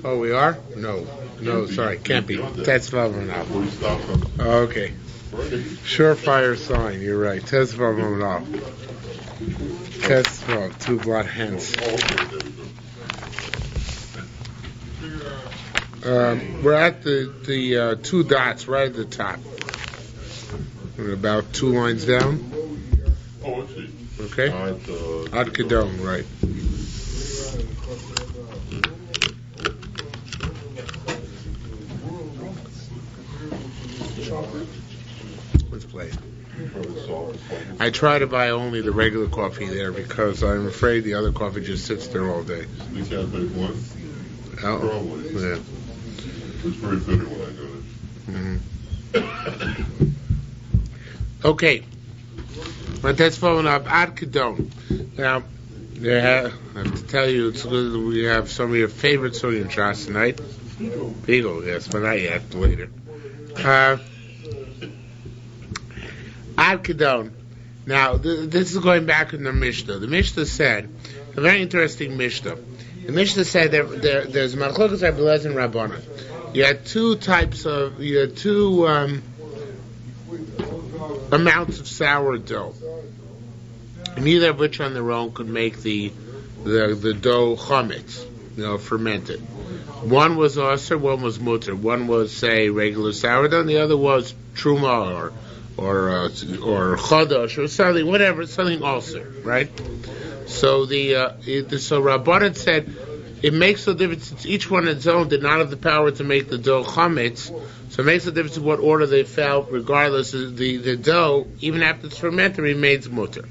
Oh, we are? No, sorry, can't be. Tetzvav now. Okay. Surefire sign, you're right. Tetzvav now. Tetzvav, 2 blot hence. We're at the 2 dots right at the top. We're about 2 lines down. Oh, I see. Okay? Ad Kedon, right. Let's play. I try to buy only the regular coffee there because I'm afraid the other coffee just sits there all day. You can't make one? Oh, yeah. It's very bitter when I got it. Okay. But that's following up Ad Kedon. Now, I have to tell you, it's good that we have some of your favorite Sunyan Shas tonight. Beagle, yes, but not yet, later. Ad Kedon. Now, this is going back in the Mishnah. The Mishnah said, a very interesting Mishnah. The Mishnah said there's Malchokas Rabbi Eliezer and Rabbanan. You had two amounts of sourdough, neither of which on their own could make the dough chametz, fermented. One was aser, one was mutter. One was, say, regular sourdough, and the other was truma or chadash or something, whatever, something aser, right? So so Rabbanan said it makes no difference since each one on its own did not have the power to make the dough chametz. So it makes a difference in what order they fell, regardless of the dough, even after it's fermented, remains mutter.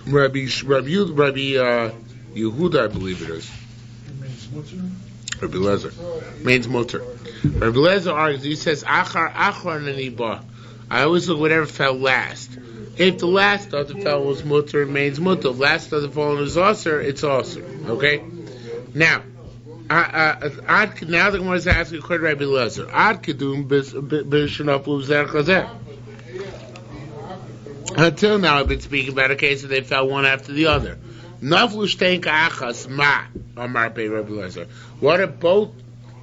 Rabbi Yehuda, I believe it is. Rabbi Eliezer. Means mutter. Rabbi Eliezer argues, he says, Achar naniba. I always look whatever fell last. If the last of the fell was mutter, it remains mutter. If the last of the fallen is aser, it's aser. Okay? Now, now the Gemara is asking according to Rabbi Eliezer. Ad kedum b'shenaflu b'zer chazeh. Until now, I've been speaking about a case that they fell one after the other. Naflu shtein ka'achas ma amar bei Rabbi Eliezer. What if both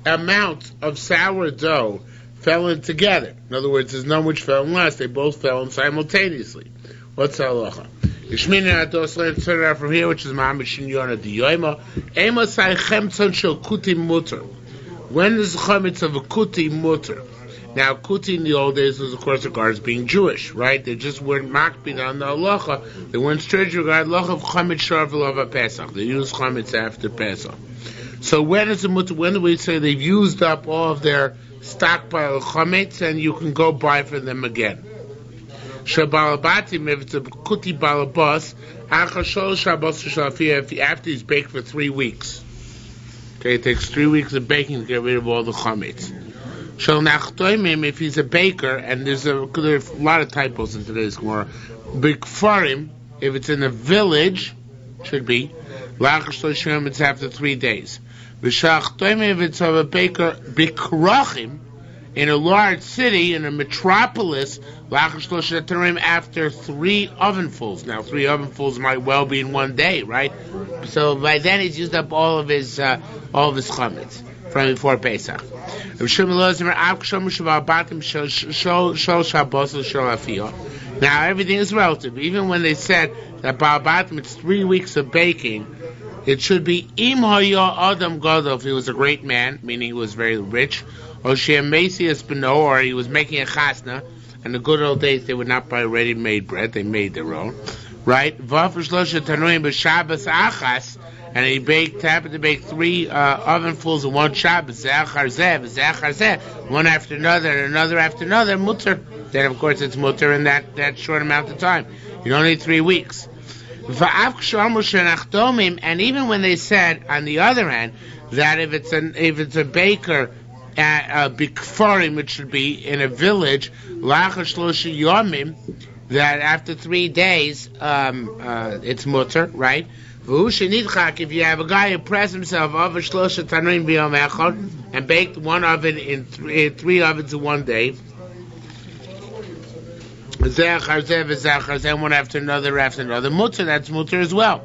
amounts of sourdough fell in together? In other words, there's none which fell in last. They both fell in simultaneously. What's halacha? Yishmina atos learn turn out from here, which is ma'amishin yona diyoyma. Ema sai chemtzon shel kuti mutter. When is the chametz of a kuti mutter? Now, kuti in the old days was, of course, regards being Jewish, right? They just weren't makbid on the halacha. They weren't strict regard halacha of chametz shar v'lova Pesach. They used chametz after Pesach. So when is the mutter? When do we say they've used up all of their stockpile of chametz and you can go buy for them again? Shabalabatim, if it's a kuti balabas, after he's baked for 3 weeks. Okay, it takes 3 weeks of baking to get rid of all the chametz. If he's a baker, and there's a lot of typos in today's Gemara, bikfarim, if it's in a village, should be, it's after 3 days. If it's of a baker, bikrachim, in a large city, in a metropolis, after 3 ovenfuls. Now, 3 ovenfuls might well be in 1 day, right? So by then he's used up all of his chametz from before Pesach. Now everything is relative. Even when they said that Ba'abatim, it's 3 weeks of baking, it should be Im Haya Adam Gadol, if he was a great man, meaning he was very rich, or Shem Mesias Beno, or he was making a chasna. In the good old days, they would not buy ready-made bread; they made their own, right? And he happened to bake 3 ovenfuls in one Shabbos, one after another, and another after another, mutter. Then, of course, it's mutter in that short amount of time. You don't need 3 weeks. And even when they said, on the other hand, that if it's a baker at bikfarim, which should be in a village, that after 3 days, it's mutter, right? If you have a guy who pressed himself and baked one oven in 3 ovens in 1 day, one after another, mutter, that's mutter as well.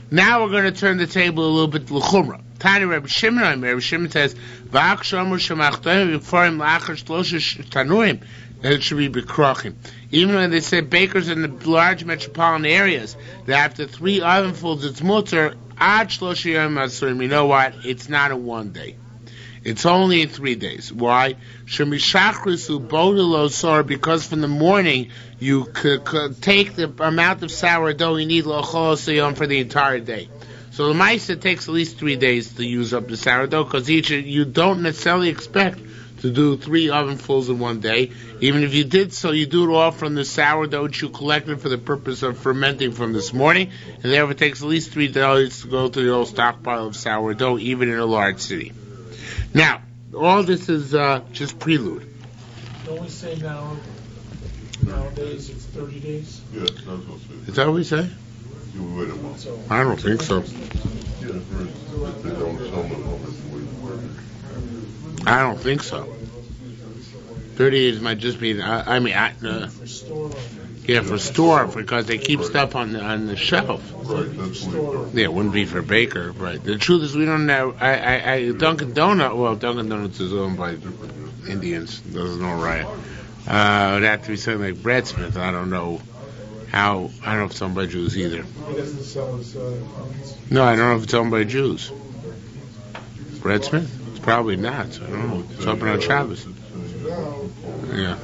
Now we're going to turn the table a little bit to l'chumra. Tani Rabbi Shimon says, "V'ak shomer shemachtoim v'kfarim la'achar shlosha tanurim." That it should be bekrachim. Even when they say bakers in the large metropolitan areas, that after 3 ovenfuls it's mutter ad shlosha yom asurim. You know what? It's not in 1 day. It's only in 3 days. Why? Shemishachrisu bodilo sor, because from the morning you could take the amount of sourdough you need l'chol siyom for the entire day. So the Maisa takes at least 3 days to use up the sourdough, because you don't necessarily expect to do 3 ovenfuls in 1 day. Even if you did so, you do it all from the sourdough which you collected for the purpose of fermenting from this morning, and therefore it takes at least 3 days to go through the old stockpile of sourdough, even in a large city. Now, all this is just prelude. Don't we say nowadays it's 30 days? Yeah, that's what it says. Is that what we say? You would wait a month. So, I don't think so. Yeah, right. If they don't sell them, I don't think so. 30 days might just be, for store. for store, because they keep stuff on the shelf. right, that's legal. Yeah, it wouldn't be for baker, right. The truth is we don't know, Dunkin' Donuts is owned by Indians, doesn't know right. It would have to be something like Breadsmith, I don't know if it's owned by Jews either. He doesn't sell his No, I don't know if it's owned by Jews. Breadsmith? It's probably not, I don't know. It's open on Shabbos. Yeah.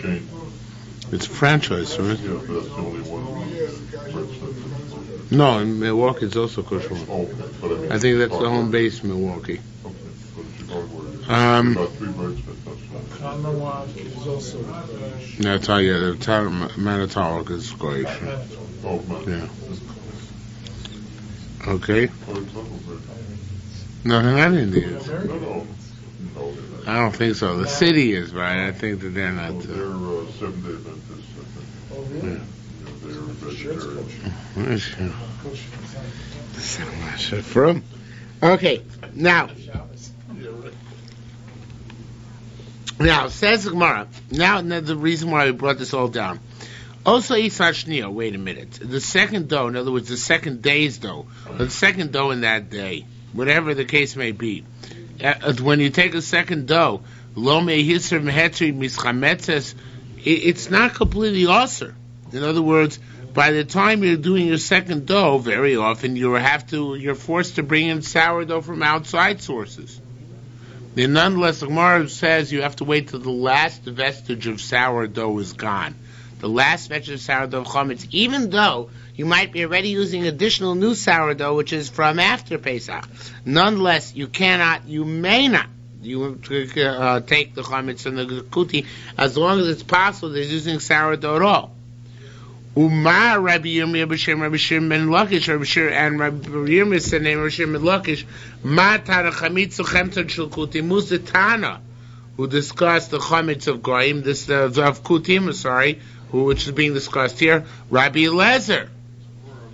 Chain. It's a franchise, right? Yeah, but that's the only one. No, in Milwaukee it's also kosher one. Oh, okay. But I mean, I think that's the home base, Milwaukee. Okay, but it's Chicago. About 3 birds, but that's not. Kanawak is also That's how the town Manitowoc is goyish. Oh, man. Yeah. Okay. Oh, it's not over. No, they're not Indians. No, no. No, I don't think so. The city is, right? I think that they're not. they're 7-day Adventists, I think. Oh, really? Yeah, they're vegetarians. From. Okay. Now says the Gemara. Now the reason why we brought this all down. Also, Isashnia. Wait a minute. The second dough, in other words, the second day's dough, or the second dough in that day, whatever the case may be. When you take a second dough, it's not completely osir. In other words, by the time you're doing your second dough, very often you're forced to bring in sourdough from outside sources. And nonetheless, the Gemara says you have to wait till the last vestige of sourdough is gone. The last vestige of sourdough chametz, even though you might be already using additional new sourdough, which is from after Pesach. Nonetheless, you may not take the chametz and the kuti, as long as it's possible they're using sourdough at all. Umar Rabbi Yirmiyah b'shem Rabbi Shimon ben Lakish, and Rabbi Yirmiyah said name Rabbi Shimon ben Lakish, Ma tana chametz chemtzon shel kutim, who's the Tana who discussed the chametz of goyim, of kutim, which is being discussed here? Rabbi Eliezer.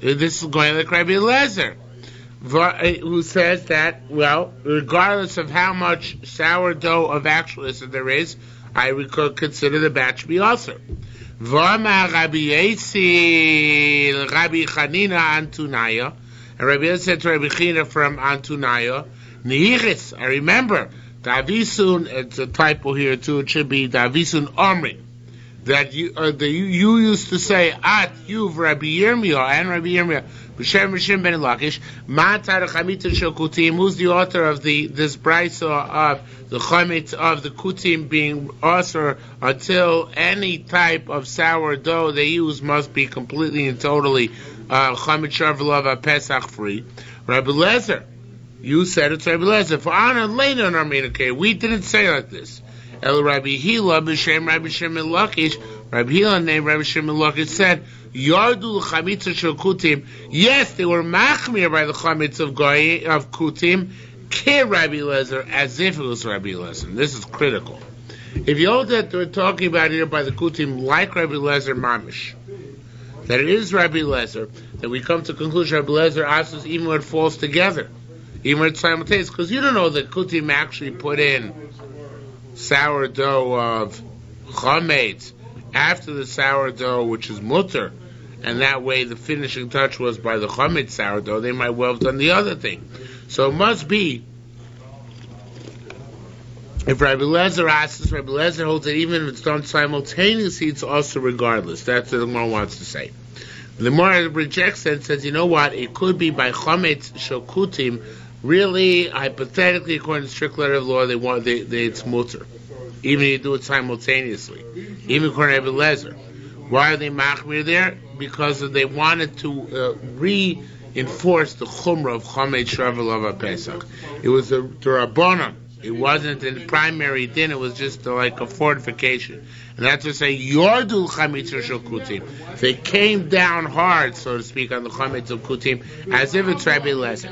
This is going like Rabbi Eliezer, who says that, well, regardless of how much sourdough of actualness there is, I would consider the batch to be also. V'amar Rabbi Yesi, Rabbi Chanina Antunaya, and Rabbi Yesi said to Rabbi Chanina from Antunaya, Nehiris, I remember, Davisun, it's a typo here too, it should be Davisun Omri, that you used to say, you've Rabbi Yirmiyah and Rabbi Yirmiyah, B'shem ben Lakish, Matar Chametz shel Kutim, who's the author of this brisa of the chametz of the kutim being usher until any type of sourdough they use must be completely and totally chametz sharvelav Pesach free. Rabbi Lezer, you said it's Rabbi Lezer. For honor later in Armenia, okay, we didn't say like this. El Rabbi Hila b'shem Rabbi Shimon Lakish, Rabbi Hila named Rabbi Shimon Lakish said, Yardu l'chametz shel kutim. Yes, they were machmir by the chametz of kutim. Ke Rabbi Lezer, as if it was Rabbi Lezer. This is critical. If you hold that we're talking about here by the kutim like Rabbi Lezer mamish, that it is Rabbi Lezer, that we come to the conclusion Rabbi Lezer asks us even when it falls together, even when it's simultaneous, because you don't know that kutim actually put in sourdough of chametz after the sourdough, which is mutter, and that way the finishing touch was by the chametz sourdough, they might well have done the other thing. So it must be, if Rabbi Lezer asks, Rabbi Lezer holds that even if it's done simultaneously, it's also regardless. That's what the Gemara wants to say. The Gemara rejects that and says, you know what, it could be by chametz shokutim. Really, hypothetically, according to strict letter of law, it's mutter. Even if you do it simultaneously. Even according to Rabbi Lezer. Why are they machmir there? Because they wanted to reinforce the chumrah of chametz shravelav Pesach. It was the rabbanon. It wasn't in the primary din, it was just like a fortification. And that's to say, Yordul chametz shel kutim. They came down hard, so to speak, on the chametz of kutim, as if it's Rabbi Lezer.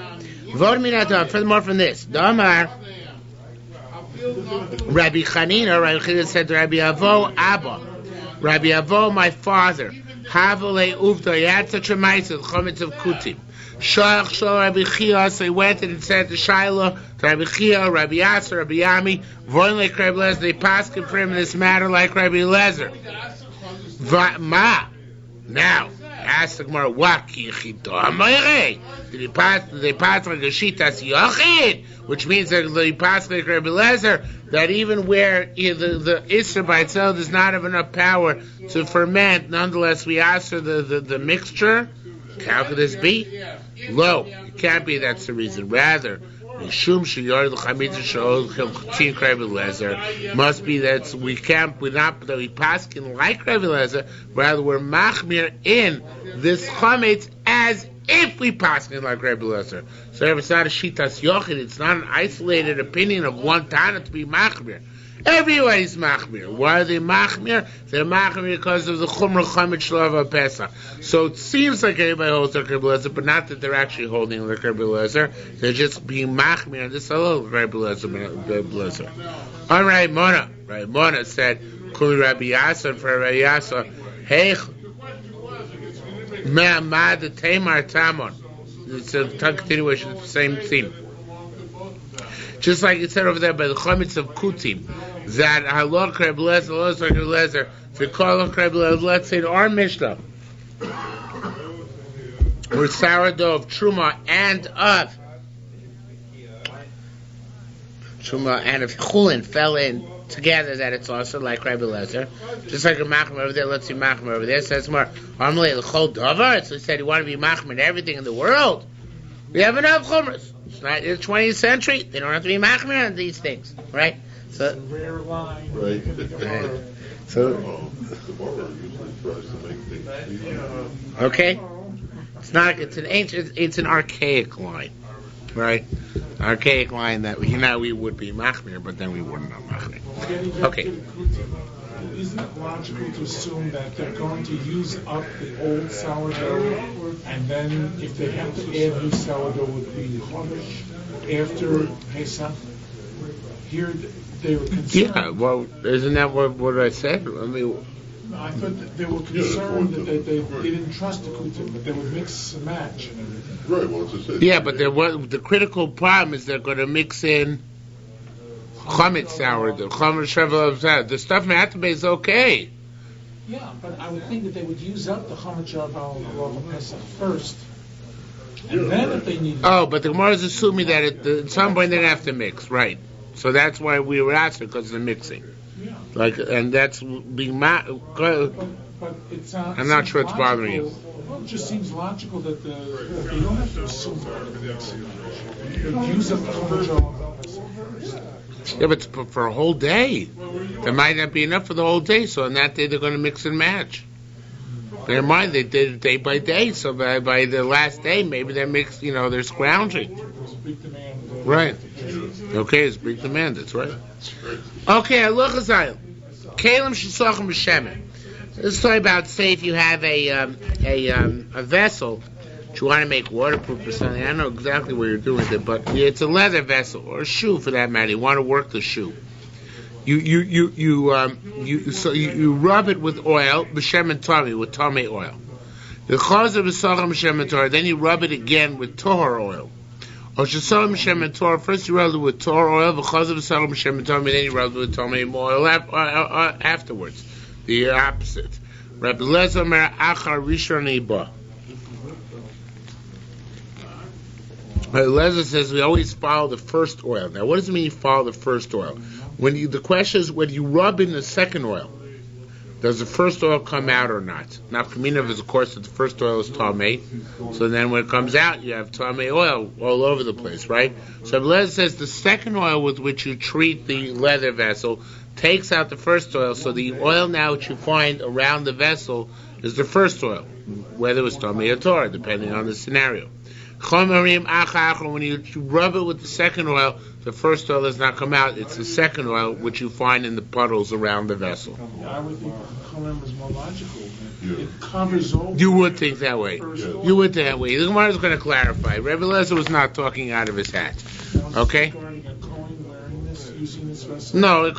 Furthermore from this, Damar Rabbi Chanina said to Rabbi Avo, Abba, Rabbi Avo, my father, Havale Uvda, he had such a mice of chametz of kutim. Shach Shal Rabbi Chia, so he went and said to Shiloh, to Rabbi Chia, Rabbi Yasser, Rabbi Yami, Voin like Rabbi Lezer, they passed him for him in this matter like Rabbi Lezer. Ma, now, ask the Gemara, what kichito? Amayre, did they pass like a shitas yochid, which means that they pass like Rabbi Lezer, that even where the Isser by itself does not have enough power to ferment, nonetheless we ask for the mixture. How could this be? Lo, it can't be. That's the reason. Rather, must be that we paskin like Rabbi Lezer. Rather, we're machmir in this chametz as if we paskin like Rabbi Lezer. So it's not a shitas yochid. It's not an isolated opinion of one Tana to be machmir. Everybody's machmir. Why are they machmir? They're machmir because of the chumrah chametz shlava Pesach. So it seems like everybody holds like Rabbi Lezer, but not that they're actually holding like Rabbi Lezer. They're just being machmir. This is a little Rabbi Lezer. All right, Mona. Right, Mona said, "Kuli Rabbi Yasser for Rabbi Yasser. Hey, ma'amad the Tamar Tamon." It's a continuation of the same theme. Just like it said over there by the chametz of kutim, that halach Rabbi Lezer, Rabbi Lezer, for kolach Rabbi Lezer. Let's say in our Mishnah, where sourdough of truma and of chulin fell in together, that it's also like Rabbi Lezer. Just like a machmer over there, let's see machmer over there. Says more, Amalei l'chol davar. So he said he wanted to be machmer in everything in the world. We have enough chumras. It's not in the 20th century. They don't have to be machmer on these things, right? So it's a rare line. Right. So The bar usually tries to make things. okay, it's not. It's an ancient. It's an archaic line, right? Archaic line that we would be machmir, but then we wouldn't have machmir. Okay. Isn't it logical to assume that they're going to use up the old sourdough, and then if they have to add new sourdough would be chodesh after Pesach? Here they were concerned. Yeah, well, isn't that what I said? I mean, I thought that they were concerned that they didn't trust the kutim, but they would mix and match and everything. Right, well, it's a yeah, but the critical problem is they're going to mix in chametz sourdough, chametz shravelav. The stuff matabeh is okay. Yeah, but I would think that they would use up the chametz shravelav Pesach first, and then if they need. Oh, but the Gemara is assuming that at some point they're going to have to mix, right? So that's why we were asking, because of the mixing. Yeah. Like, and that's being But it's I'm not sure it's bothering you. Well, it just seems logical that you don't have to assume that the mixing. You use up the chametz shravelav Pesach. Yeah, but for a whole day. There might not be enough for the whole day, so on that day they're going to mix and match. Bear in mind, they did it day by day, so by the last day, maybe they're mixed, they're scrounging. Right. Okay, it's big demand, that's right. Okay, halacha zayin. Kalim shesachim b'shemen. Let's talk about, say, if you have a vessel that you want to make waterproof or something. I don't know exactly what you're doing with it, but it's a leather vessel or a shoe for that matter. You want to work the shoe. You rub it with oil, b'shemen tami, with tame oil. The chaz of b'sachim b'shemen torah. Then you rub it again with tahor oil. Or shesachim b'shemen torah. First you rub it with tahor oil, v'chaz of b'sachim b'shemen tami. Then you rub it with tame oil afterwards. The opposite. Rabbi Lezer Omer Achar Rishon Ba. Rabbi Lezer says we always follow the first oil. Now, what does it mean you follow the first oil? The question is, when you rub in the second oil, does the first oil come out or not? Now, Kaminov is, of course, that the first oil is Tameh. So then when it comes out, you have Tameh oil all over the place, right? So Abelaz says the second oil with which you treat the leather vessel takes out the first oil. So the oil now which you find around the vessel is the first oil, whether it was Tameh or Torah, depending on the scenario. When you rub it with the second oil, the first oil does not come out. It's the second oil which you find in the puddles around the vessel. I would think Chachamim is more logical. It covers all. You would think that way. You would think that way. The Gemara is going to clarify. Rebbe Lezer was not talking out of his hat. Okay? No, it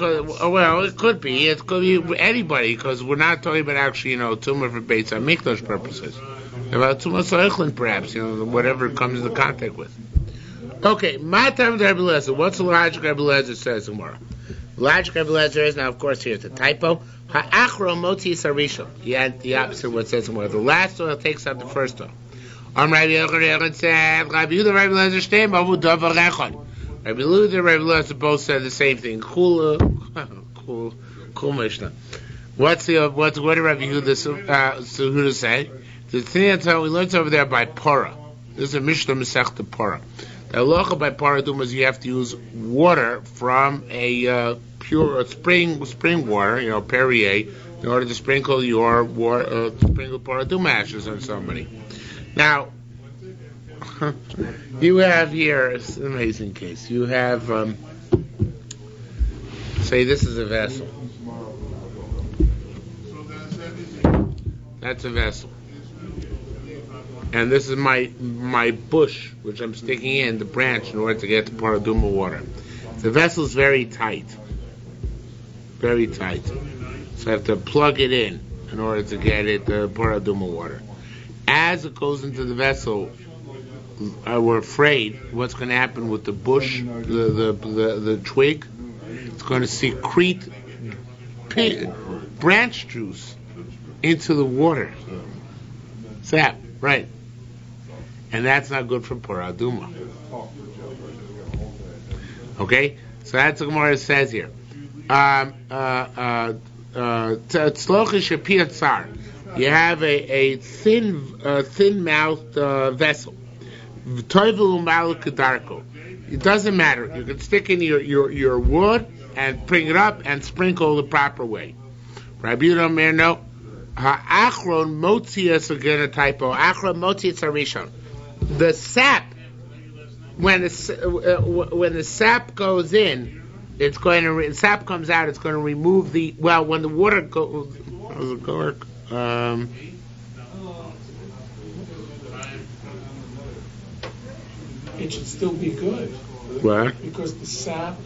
could be. It could be anybody, because we're not talking about actually, tumor for Beitz HaMikdash purposes. About tumor soichlin, perhaps, whatever it comes into contact with. Okay, my time with Rebbe Lezer. What's the logic Rebbe Lezer says tomorrow? Logic Rebbe Lezer is, now of course here's a typo. Ha'achro motzi sarishon. Yeah, the opposite of what it says tomorrow. The last oil takes out the first oil. Rabbi Yehuda, Rabbi Lezer, Shteim, Abu Davar Echad. Rabbi Yehuda, Rabbi Lezer both said the same thing. Cool Mishnah. What did Rabbi Yehuda say? The thing that we learned over there by Parah. This is a Mishnah Masechta Parah. The halacha by Paradum is you have to use water from a pure spring water, Perrier, in order to sprinkle your sprinkle Paradum ashes on somebody. Now, you have here, it's an amazing case. You have, say this is a vessel. That's a vessel. And this is my bush, which I'm sticking in the branch in order to get the paraduma water. The vessel is very tight. Very tight. So I have to plug it in order to get it the paraduma water. As it goes into the vessel, we're afraid what's going to happen with the bush, the twig. It's going to secrete branch juice into the water. Sap, right. And that's not good for paraduma. Okay? So that's what Gemara says here. You have a thin-mouthed vessel. It doesn't matter. You can stick in your wood and bring it up and sprinkle the proper way. Rabbi Yehuda no. Ha'achron motzias, again a typo. Achron motzias harishon. The sap, when the sap goes in, it's going to sap comes out. It's going to remove when the water goes. How does it work? It should still be good. What? Because the sap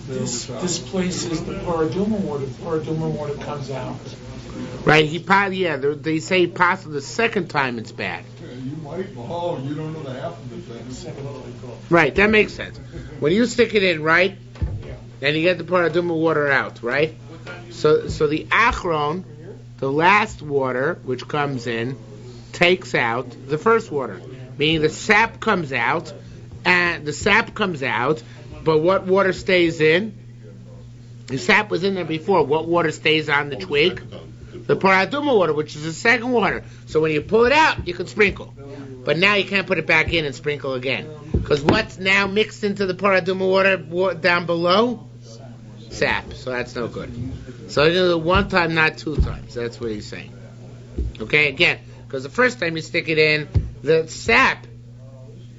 displaces the paraduma water. The paraduma water comes out. Right? They say possibly the second time it's bad. You might, you don't know the half of the thing. Right, that makes sense. When you stick it in, right, and you get the paraduma water out, right? So the achron, the last water which comes in, takes out the first water, meaning the sap comes out, but what water stays in? The sap was in there before. What water stays on the twig? The paraduma water, which is the second water. So when you pull it out, you can sprinkle. But now you can't put it back in and sprinkle again. Because what's now mixed into the paraduma water down below? Sap. So that's no good. So you do it one time, not two times. That's what he's saying. Okay, again, because the first time you stick it in, the sap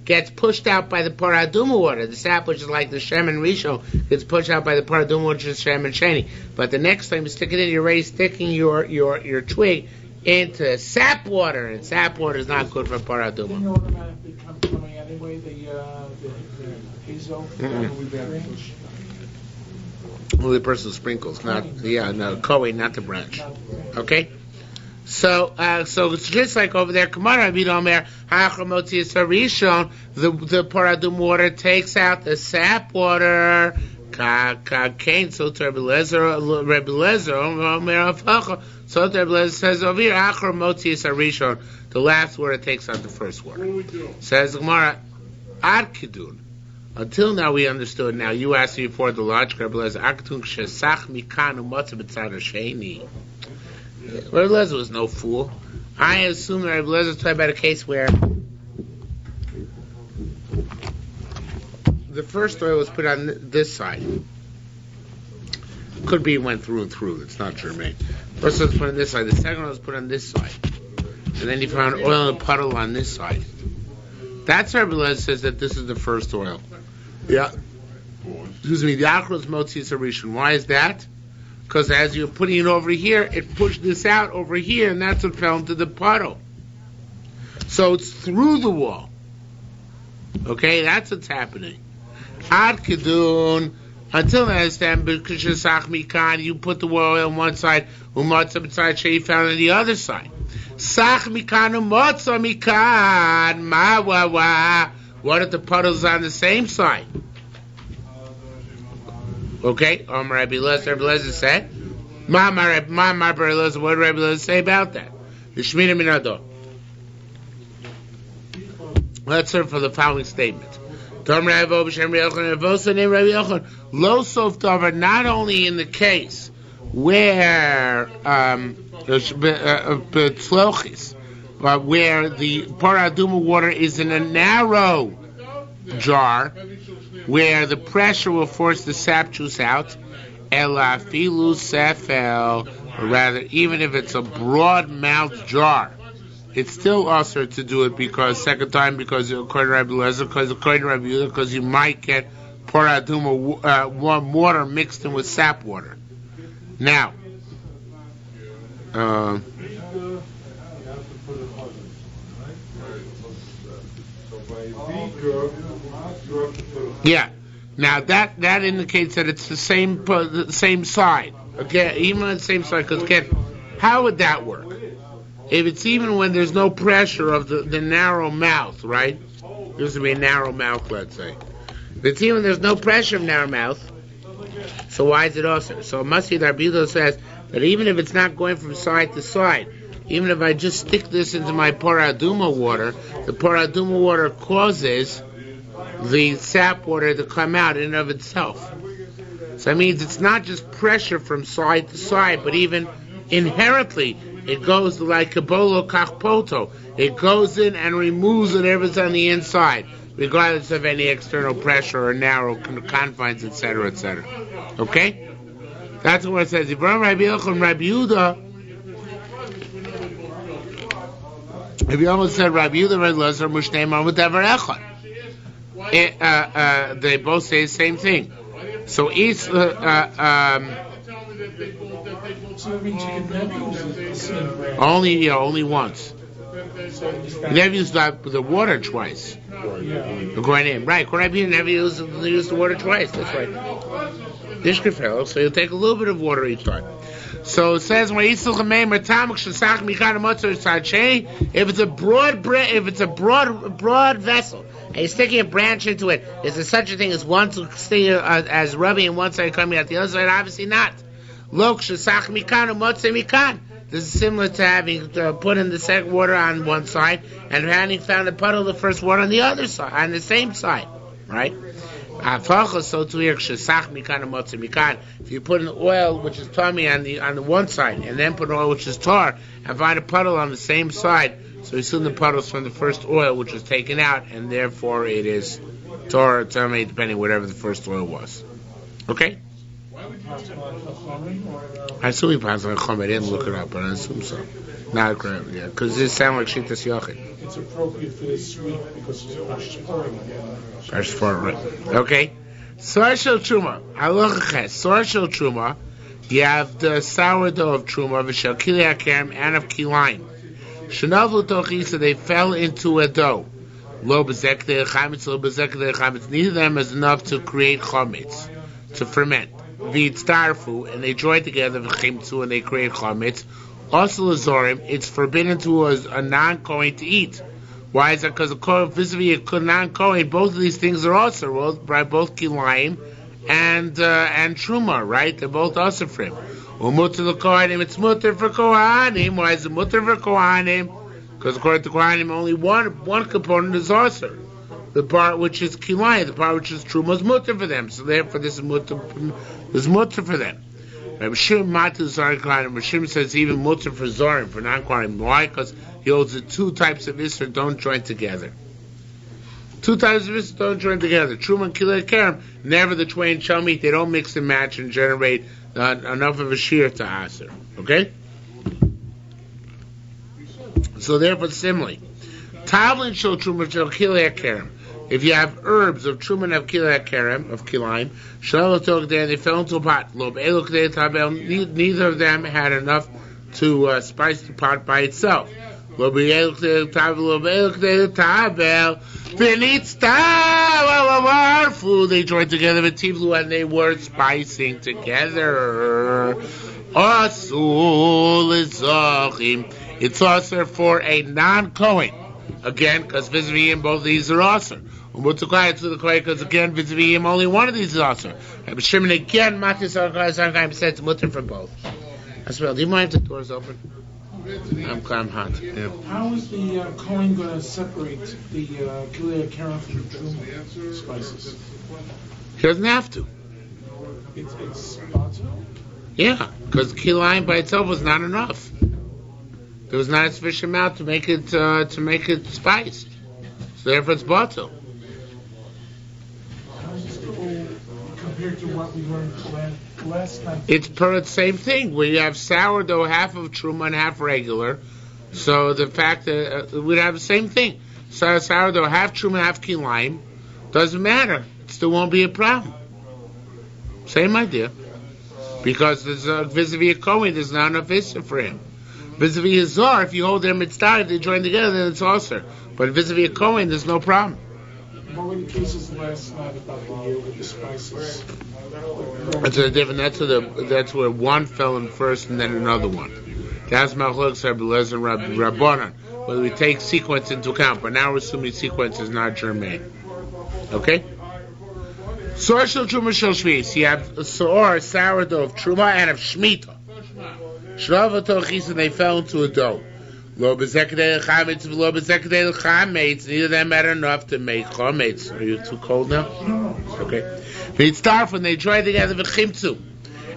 gets pushed out by the paraduma water. The sap, which is like the Shem and Rishon, gets pushed out by the paraduma, which is Shem and Sheni. But the next time you stick it in, you're already sticking your twig into sap water, and sap water is not good for paraduma. Didn't you automatically come coming anyway, the hazel? Only the person who sprinkles, Kohen, not the branch. Okay? So it's just like over there, Kamara Bidomer, Hachamotzi Sarishon, the paradum water takes out the sap water, Kain, so Rabbi Lezer, Omer Afacha. So Rabbi Lezer says over here, Achor Motzias Arishon, the last word it takes out the first word. Says Gemara, Ad Kidun. Until now we understood. Now you asked me before the logic. Rabbi Lezer, Akatun Shesach Mikan Umatz B'Tzad Hasheni. Rabbi Lezer was no fool. I assume that Rabbi Lezer is talking about a case where the first oil was put on this side. Could be it went through and through. It's not germane. First oil was put on this side. The second oil was put on this side. And then you found oil in a puddle on this side. That's Rabbi Lezer says that this is the first oil. Yeah. Excuse me. The Achros Motzias Harishon. Why is that? Because as you're putting it over here, it pushed this out over here, and that's what fell into the puddle. So it's through the wall. Okay, that's what's happening. Ad Kedun, until I understand, because you put the oil on one side, umatzah b'tzad shei found on the other side. Sach mikan umatzah mikan, ma wa wa. What if the puddle's on the same side? Okay, Rabbi Lezer said, Ma Rabbi Lezer, what did Rabbi Lezer say about that? The Shmina Minado. Let's hear for the following statement. Lo sof davar, not only in the case where where the paraduma water is in a narrow jar, where the pressure will force the sap juice out, ela filu sefel, or rather, even if it's a broad-mouthed jar, it's still also to do it because according to Rabbi Lezer, according to Rabbi Yehuda, because you might get paraduma warm water mixed in with sap water. Now, yeah. Now that indicates that it's the same side. Okay, even on the same side. Because again, how would that work? If it's even when there's no pressure of the narrow mouth, right? This would be a narrow mouth, let's say. If it's even there's no pressure of narrow mouth, so why is it also? So Masjid Arbilo says that even if it's not going from side to side, even if I just stick this into my paraduma water, the paraduma water causes the sap water to come out in and of itself. So that means it's not just pressure from side to side, but even inherently it goes like kabolo kachpoto. It goes in and removes whatever's on the inside, regardless of any external pressure or narrow confines, etc., etc. Okay? That's what it says. Ibrahim Rabbi Yochanan Rabbi Yehuda. If you almost said Rabbi Yehuda Rabbi Lezer Mushneimar whatever echad. They both say the same thing. So each only once. You never used the water twice. Going in, right? Rabbi never used the water twice. That's right. Dishkefel. So you'll take a little bit of water each time. So it says if it's a broad vessel and you're sticking a branch into it, is there such a thing as one sticking as rubbing in one side coming out the other side? Obviously not. This is similar to having put in the second water on one side and having found a puddle of the first water on the other side, on the same side, right? So if you put in oil which is tummy on the one side and then put oil which is tar and find a puddle on the same side, so you assume the puddles from the first oil which was taken out, and therefore it is tar or tummy depending whatever the first oil was. Okay? I assume he passed on a chum. I didn't look it up, but I assume so. Not correct, yeah, because this sounds like shittas yachid. It's appropriate for this week because it's Ashfar, right? Okay. Sorshel truma. Halacha sorshel truma. You have the sourdough of truma, v'shel kili hakerem, and of kilayim. Shenavlu tochi, so they fell into a dough. Lo bezek de chametz, lo bezek de chametz. Neither of them is enough to create chametz, to ferment. V'yitztarfu, and they join together v'chimtzu, and they create chametz. Also lazorim, it's forbidden to a non-kohen to eat. Why is that? Because vis-a-vis a non-kohen, both of these things are also both kilayim and truma, right? They're both also for him. Mutter the Kohanim, it's mutter for Kohanim. Why is it mutter for Kohanim? Because according to Kohanim, only one component is also. The part which is kilai, the part which is truma, is mutter for them. So therefore, this is mutter for them. Rabbi Shimon Matu Zarim Kohanim. Rabbi Shimon says even mutter for Zarim, for non-Kohanim. Why? Because he holds the two types of Isser don't join together. Two types of Isser don't join together. Truma and Kilei Kerem, never the twain shall meet. They don't mix and match and generate enough of a shiur to Aser. Okay? So therefore, similarly, Tavlin shel Truma shel Kilei Kerem. If you have herbs of Truma and of Kilei Kerem, of Kilaim, they fell into a pot. Neither of them had enough to spice the pot by itself. They joined together with Tivlu and they were spicing together. It's also for a non-Kohen. Again, because vis-a-vis him, both of these are also. Because again, vis-a-vis him, only one of these is also. Rabbi Shimon again, Matis said it's mutter for both. As well, do you mind if the door's open? I'm hot. Yeah. How is the Kohen going to separate the Kilei Kerem from the Truma spices? He doesn't have to. It's possible? Yeah, because Kilaim by itself was not enough. There was not a sufficient amount to make it spiced. So therefore it's bottle. How is this compared to what we learned last time? It's per the same thing. Where you have sourdough, half of truma and half regular. So the fact that we'd have the same thing. So sourdough, half truma, half kilaim, doesn't matter. It still won't be a problem. Same idea. Because there's vis-a-vis a Kohen, there's not enough issa for him. Vis-a-vis a Zor, if you hold their mitzvah, if they join together, then it's also. But vis-a-vis a Kohen, there's no problem. What were the cases last night about the year with the spices? That's a different. That's where one fell in first and then another one. That's Machlokes Rabbi Lezer and Rabbi Rabbanan. Whether we take sequence into account, but now we're assuming sequence is not germane. Okay. Sour shel truma shel shvis. You have sourdough of truma and of shmita. Shlava tochis, and they fell into a dough. Lo bezekadei chametz, lo bezekadei chametz. Neither of them had enough to make chametz. Are you too cold now? Okay. V'yitztarf, when they joined together v'chimtzu,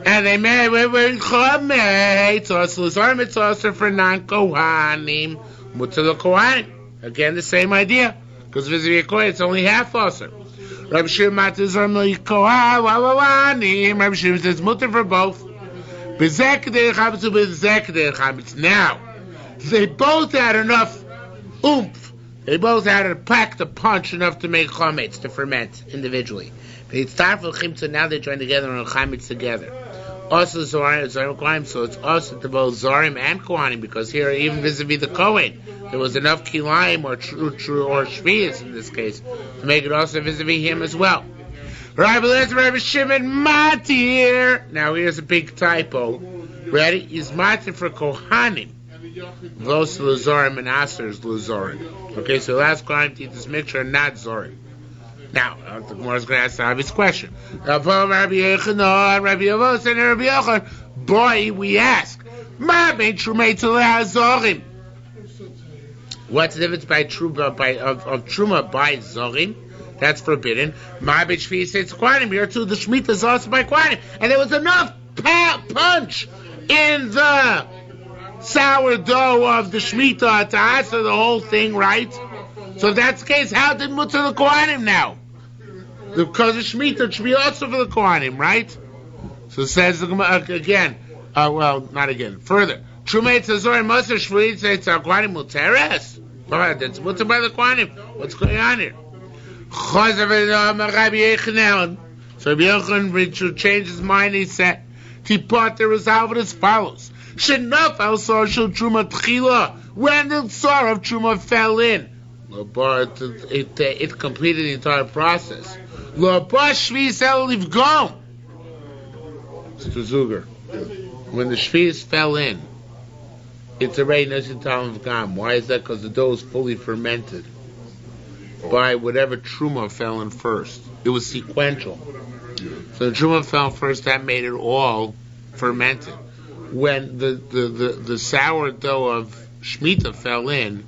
and they made with chametz. Also, it's also for non-kohanim. Mutter the kohanim. Again, the same idea. Because vis-a-vis kohen, it's only half also. Rabbi Shimon matizar no kohanim. Rabbi Shimon says mutter for both. Now, they both had enough oomph. They both had a pack to punch enough to make chametz, to ferment individually. So now they join together and chametz together. Also Zorim, so it's also to both Zorim and Kohanim, because here even vis-a-vis the Kohen, there was enough kilaim or shvius in this case to make it also vis-a-vis him as well. Rabbi Shimon Matir. Now here's a big typo. Ready? He's Matir for Kohanim. Those Luzorim and Aser's Luzorim. Okay, so last Kohanim to eat this mixture and not Zorim. Now, the Gemara is going to ask the obvious question. Boy, we ask. What's the difference by Truma by Zorim? That's forbidden. My bitch fee says Kohanim. Here too, the Shemitah is also by Kohanim. And there was enough punch in the sourdough of the Shemitah to answer the whole thing, right? So if that's the case, how did Mutter the Kohanim now? Because the Shemitah should be also for the Kohanim, right? So it says again, not again, further. Truma Tzazor and Musar Shvuit says Kohanim Muteres. That's Mutter by the Kohanim. What's going on here? So Rabbi Yochanan changed his mind. He said, "Tipot the resolve as follows: Shenaf al sar shel truma tchila, when the sar of truma fell in, it completed the entire process. Lo bashvis el livgom. It's the zuger. When the shvis fell in, it's already nothing of gam. Why is that? Because the dough is fully fermented by whatever truma fell in first. It was sequential. So So the truma fell first. That made it all fermented. When the sourdough of Shemitah fell in,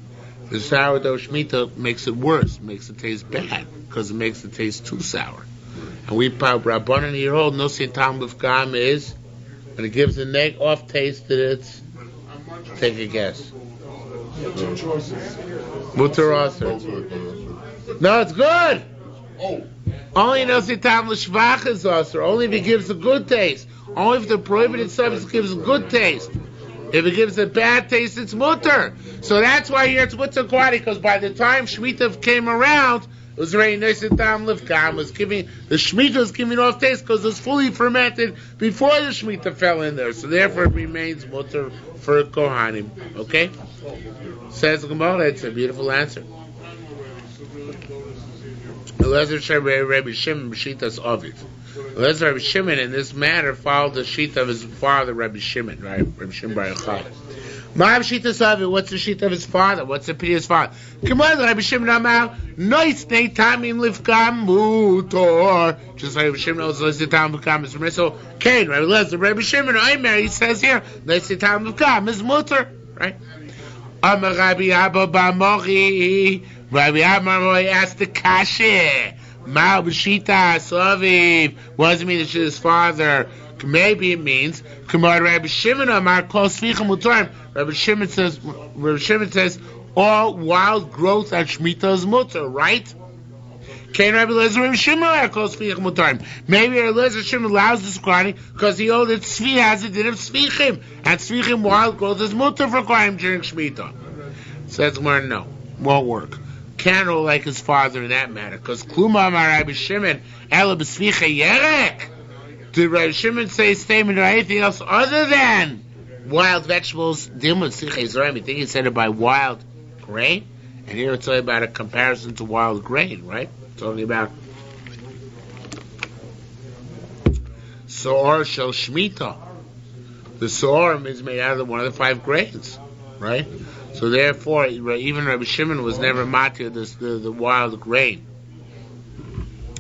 the sourdough Shemitah makes it worse, makes it taste bad, because it makes it taste too sour. And we Rabbanan here hold no tam with gam is when it gives a off taste that it's. Take a guess. Two choices. Mutter Aser. No, it's good. Oh. Only no tam l'shvach is Aser. Only if it gives a good taste. Only if the prohibited substance gives a good taste. If it gives a bad taste, it's mutter. So that's why here it's mutter quality, because by the time Shemitah came around, it was already nice and tam lifkam, was giving, the Shemitah was giving off taste because it was fully fermented before the Shemitah fell in there. So therefore it remains mutter for Kohanim. Okay? Says the Gemara, it's a beautiful answer. Elazar Shabbat Rabbi Shimon B'shitas Ovid. Elazar Rabbi Shimon in this matter followed the shita of his father Rabbi Shimon, right? Rabbi Shimon Bar Yochai. My Shitas Ovid, what's the shita of his father? What's the opinion of his father? Come on, Rabbi Shimon Amar, Nois Nei Tamim Lifkam Mutor. Just like Rabbi Shimon knows Nois Nei Tamim Lifkam is permissible. Okay, Rabbi Shimon Omer, he says here, Nois Nei Tamim Lifkam is mutter, right? Amar Rabbi Abba B'Mochi. Rabbi Amar asked the kashe. Ma'al b'shita Aviv. What does it mean that his father? Maybe it means Kamar Rabbi Shimon Amar Kol Svicha Mutar. Rabbi Shimon says all wild growth at Shemitah is mutar, right? Can Rabbi Shimon Amar Kol Svicha Mutar? Maybe Rabbi Shimon allows this quantity because he holds that Tzvi has a din of Tzvichim, and Tzvichim wild growth is mutar for Kohanim during Shemitah. Says more no, won't work. Can't hold like his father in that matter, because Kluma Amar Rabbi Shimon Ela B'Svicha Yerek. Did Rabbi Shimon say a statement or anything else other than wild vegetables? You think he said it by wild grain? And here it's talking about a comparison to wild grain, right? Talking about So'or Shel Shemitah. The So'or is made out of one of the 5 grains, right? So therefore, even Rabbi Shimon was never matir the wild grain.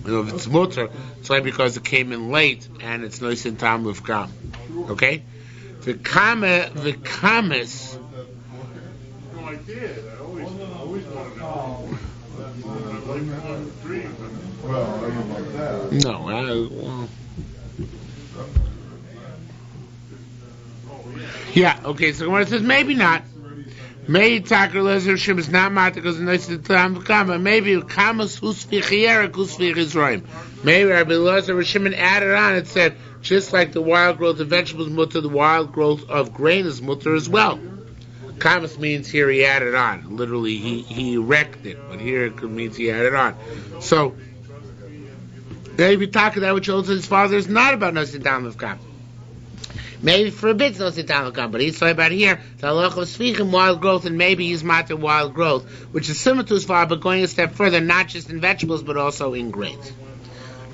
You know, if it's mutter, it's only because it came in late and it's nice and tam with gam. Okay? The kames. No, I did. I always wanted to know. Well, I don't know about that. No, yeah, okay, so when it says maybe not, maybe Takar Lezer Shim is not matter because it's nice to tam with gam, maybe kames husvichierek husvichizroim. Maybe Rabbi Lezer Shimon added on, it said, just like the wild growth of vegetables mutter, the wild growth of grain is mutter as well. Kamas means here he added on. Literally, he wrecked it, but here it means he added on. So, maybe talking that which holds his father is not about nosin down of kam. Maybe for a bit nosin down of kam, but he's talking about here the halach of svichim wild growth, and maybe he's matter wild growth, which is similar to his father, but going a step further, not just in vegetables but also in grains.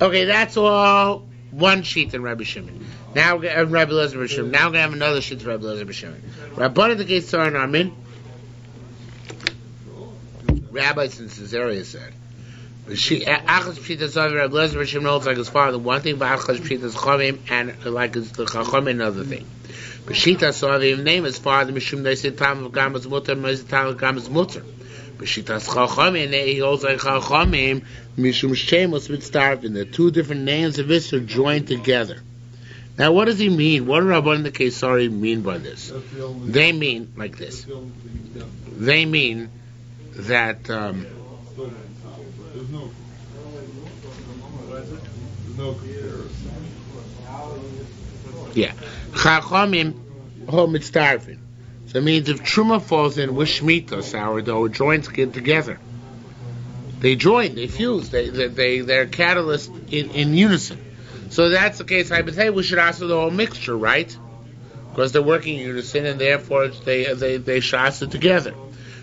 Okay, that's all. One sheet in Rabbi Shimon. Now Rabbi Lezer Shimon. Now we're gonna have another sheet in Rabbi Lezer Shimon. Rabbanan the Getzar and Armin. Rabbis in Caesarea said, "Achas pshitas of Rabbi Lezer Shimon holds like his father one thing, but achas pshitas chavim and like the chacham another thing. Pshitas of him name his father mishum neisei tam of gamas mutter, neisei tam of gamas mutter. Pshitas chachamim he holds like chachamim mishum shemos mitzdarvin. The 2 different names of this are joined together." Now, what does he mean? What do Rabbanan the Kesari mean by this? They mean like this. They mean that Chachamim ho mitzdarvin. So it means if truma falls in with shmita sourdough, it joins together. They join, they fuse, they're catalyst in unison. So that's the case. I would say we should ask the whole mixture, right? Because they're working in unison, and therefore they shas it together.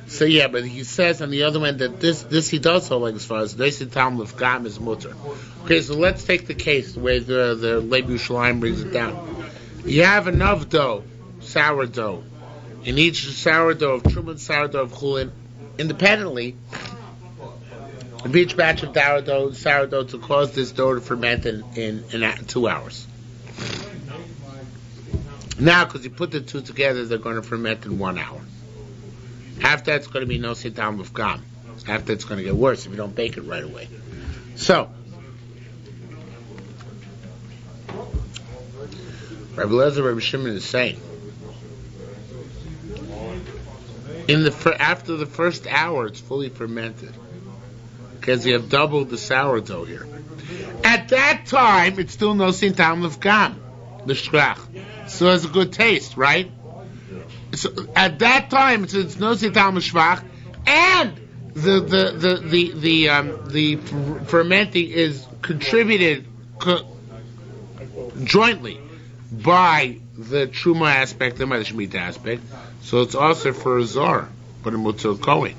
So yeah, but he says on the other end that this he does hold like as far as Deisi Tam Lefgam is mutter. Okay, so let's take the case the way the Leib Yerushalmi brings it down. You have enough dough, sourdough, in each sourdough of Truman, sourdough of Chulin, independently, each batch of sourdough to cause this dough to ferment in 2 hours. Now, because you put the two together, they're going to ferment in 1 hour. After that, it's going to be no sitam of gam. After it's going to get worse if you don't bake it right away. So, Rabbi Lezer, Rabbi Shimon is saying, after the first hour, it's fully fermented, because you have doubled the sourdough here. At that time, it's still no sitam of gam, the shrach. So it's a good taste, right? So at that time, it's no sitam of shvach, and the fermenting is contributed jointly by the truma aspect and by the shemitah aspect. So it's also for a zar, but a mutzah kohen,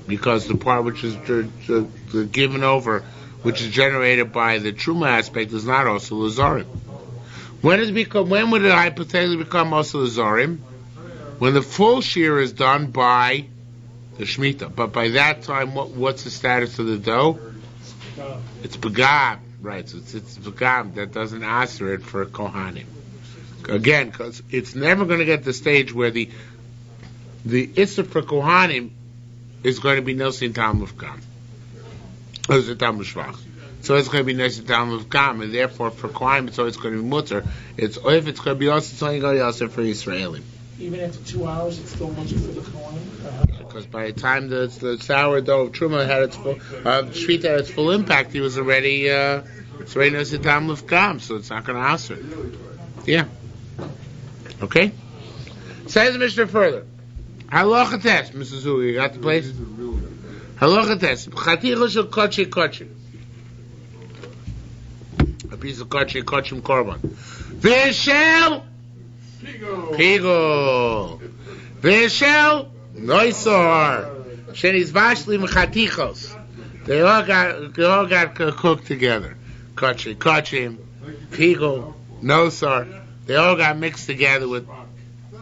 because the part which is the given over, which is generated by the truma aspect, is not also lazarim. When would it hypothetically become also lazarim? When the full shiur is done by the shemitah. But by that time, what's the status of the dough? It's begam, right? So it's begam that doesn't answer it for kohanim. Again, because it's never going to get to the stage where the issur for kohanim is going to be no sitam of gam, or sitam of shvach. So it's going to be no sitam of gam, and therefore for kohanim it's always going to be mutter. If it's going to be also, it's only going to be also for Israelim. Even after 2 hours, it's still much for the kohanim. Because by the time the sourdough of truma had its full shvita had its full impact, he was already no sitam of gam, so it's not going to answer it. Yeah. Okay? Says the Mishnah further. Halacha test, Mrs. Zhu, you got the place? Halacha test. Chaticha shel kochi. A piece of kochi korban. V'shel Pigel. V'shel noisor. Shenis vashli mechatichos. They all got cooked together. Kochi, pigel, nosar. They all got mixed together with,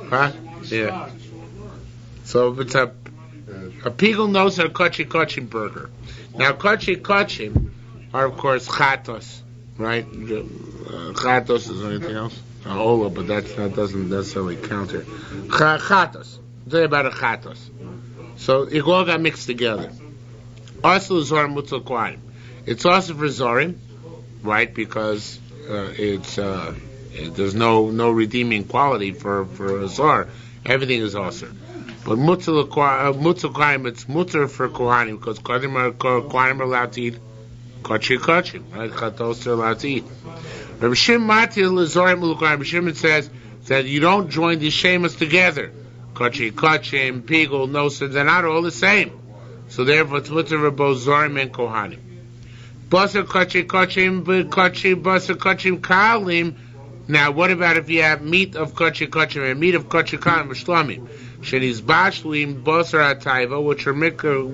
huh? Yeah. So it's a pigel nosar kochi burger. Now kochi are of course chatos, right? Chatos is anything else? Ola, but that doesn't necessarily count here. Chatos. I'm talking about a chatos. So it all got mixed together. Also zorim mutzal kohanim. It's also for zorim, right? Because there's no redeeming quality for a zor. Everything is also. But mutzal kohanim, it's mutter for kohanim, because kohanim are allowed to eat kochi, right? Chatos are allowed to eat. Rabbi Shimon says that you don't join these shemas together. Kochi, pigul, nosar, they're not all the same. So therefore, it's mutter for both zorim and kohanim. Basar kochi, basar kochim kalim. Now, what about if you have meat of kochi and meat of kochi kalim shlamim? Shenis bashlim basar atayva,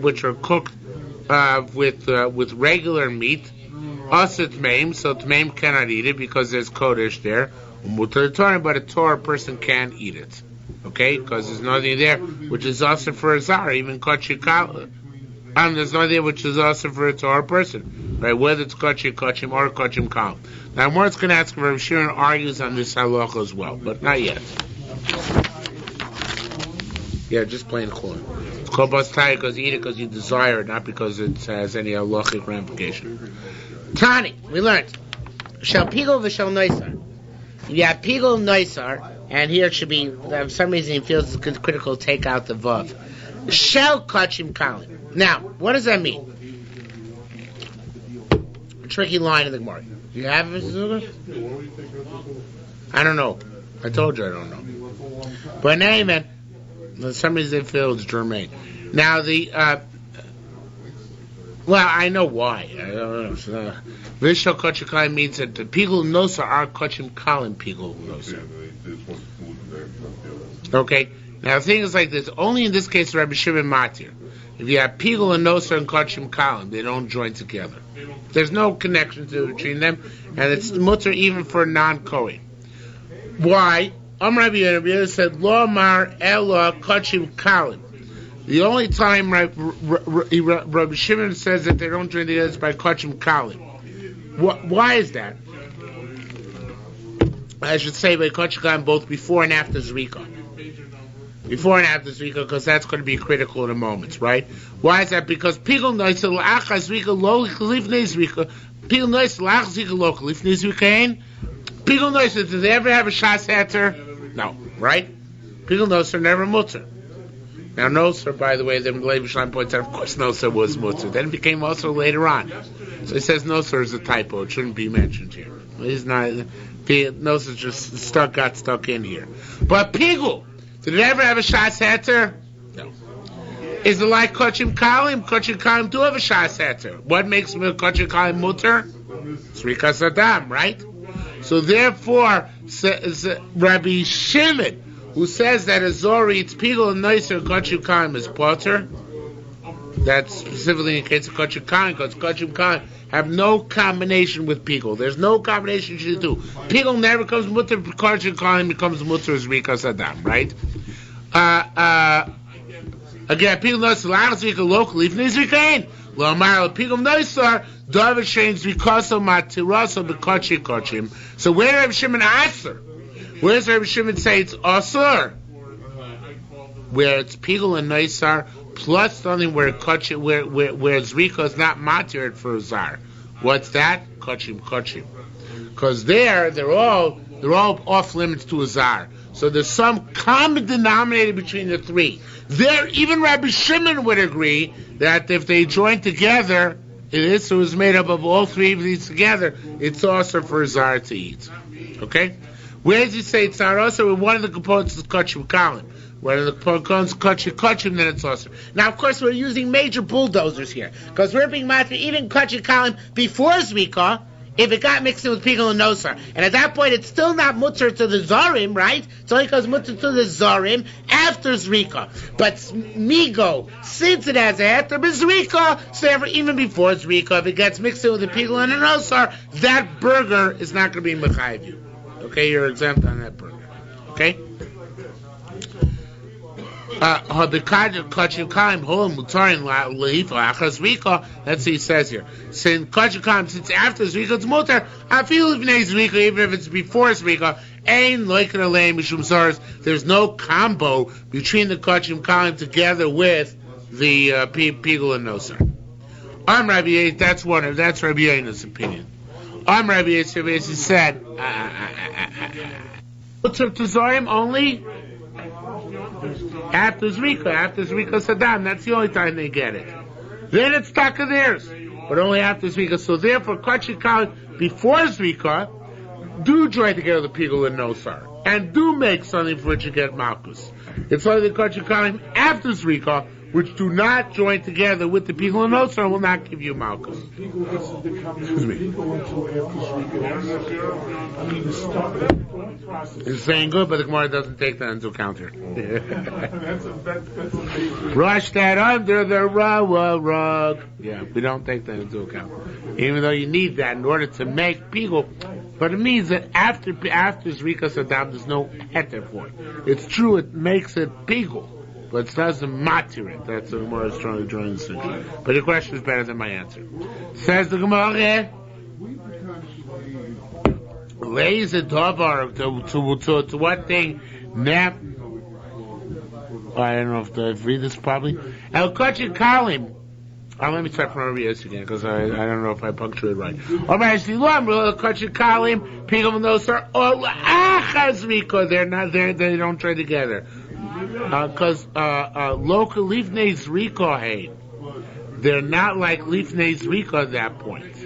which are cooked with regular meat. Also tmeim, so tmeim cannot eat it because there's kodesh there. But a Torah person can eat it. Okay? Because there's nothing there which is also for a zar, even kochi kalim. And there's nothing there which is also for a Torah person. Right? Whether it's kochim or kochim kalim. Now, Moritz going to ask if Rav Shimon argues on this halacha as well, but not yet. Yeah, just plain chulin. It's called bastaya because you eat it because you desire it, not because it has any halachic ramification. Tani, we learned. Shall pigul v'shal noisar. You have pigul noisar, and here it should be, for some reason he feels it's critical to take out the vav. Shall kochim kalim. Now, what does that mean? A tricky line in the Gemara. Do you have it, Mr. Zuger? I don't know. I told you I don't know. But in any event, for some reason they feel it's germane. Now well, I know why. I don't know. Vishal kochim kalim means that the pigul nosa are kochim kalim pigul nosa. Okay. Now the thing is like this. Only in this case, Rabbi Shimon matir. If you have pigul and nosa and kochim kalim, they don't join together. There's no connection between them, and it's mutter even for non-kohen. Why? Rabbi Yehuda said, "Lo mar ela kochim kalim." The only time Rabbi Shimon says that they don't join together is by Kachim Kalim. Why is that? I should say by Kachim Kalim both before and after Zrika. Before and after Zrika, because that's going to be critical in a moment, right? Why is that? Because Pigul Nois L'Acha Zrika Lo Lifnei Zrika. Pigul Nois L'Acha Zrika Lo Lifnei Zrika. Pigul Nois, did they ever have a Shas Heter? No, right? Pigul Nois are never mutter. Now Noser, by the way, the Yerushalmi points out, of course Noser was mutter. Then it became also later on. So he says Noser is a typo. It shouldn't be mentioned here. He's not. Noser just got stuck in here. But Pigul, did it ever have a Shas Heter? No. Is it like Kachim Kalim? Kachim Kalim do have a Shas Heter. What makes Kachim Kalim mutter? Zrika Saddam, right? So therefore, Rabbi Shimon, who says that a Zori, it's Pigul and Noiser, Kachim Kalim is potter. That's specifically in the case of Kachim Kalim, because Kachim Kalim have no combination with Pigul. There's no combination you do. Pigul never comes mutter, Kachim Kalim becomes mutter as Zrika Saddam, right? Again, Pigul Noiser, Lachas Zrika locally, if Nizrikain, Lo Amar, Pigul Noiser, David Shane's Rikaso Matiraso B'Kachim Kachim. So where did Rabbi Shimon answer? Where does Rabbi Shimon say it's Asur? Where it's Pigul and Noisar, plus something where Zrika is not matired for Zar. What's that? Kachim. Because they're all off limits to a Zar. So there's some common denominator between the three. There, even Rabbi Shimon would agree that if they join together, it was made up of all three of these together, it's also for a Zar to eat. Okay? Where does he say it's not also? When one of the components is Kachim Kalim. One of the components is Kachim, then it's also. Now, of course, we're using major bulldozers here. Because we're being matter even Kachim Kalim before Zrika, if it got mixed in with Pigul and Nosar. And at that point, it's still not mutter to the Zorim, right? It's only because mutter to the Zorim after Zrika. But Migo, since it has a heter b'Zrika, so even before Zrika, if it gets mixed in with the Pigul and the Nosar, that burger is not going to be mechayiv you. Okay, you're exempt on that burger. Okay? That's what he says here. Since after Zrika it's mutar, I feel even if it's before Zrika, there's no combo between the Kachim Kalim together with the Pigul and Nosar. That's Rabbi Yehuda's opinion. Rabbi Yehuda said, mutar to Zorim only after Zrika Saddam, that's the only time they get it. Then it's taka theirs, but only after Zrika. So therefore, Kachim Kalim before Zrika do join together the Pigul and Nosar, and do make something for which you get Malchus. It's only the Kachim Kalim after Zrika, which do not join together with the Pigul and Nosar, will not give you Malchus. Excuse me. It's saying good, but the Gemara doesn't take that into account here. Rush that under the rug. Yeah, we don't take that into account. Even though you need that in order to make Pigul. But it means that after Zrika Saddam, there's no heter for it. It's true, it makes it Pigul, but it doesn't matter it. That's the Gemara is trying to join the distinction. But your question is better than my answer. Says the Gemara, lays a davar to what thing? Nap. I don't know if I read this properly. El Kachim Kalim. Let me start from RBS again because I don't know if I punctuated right. They don't try together. Because local lifnei Zrika hain, they're not like lifnei Zrika at that point.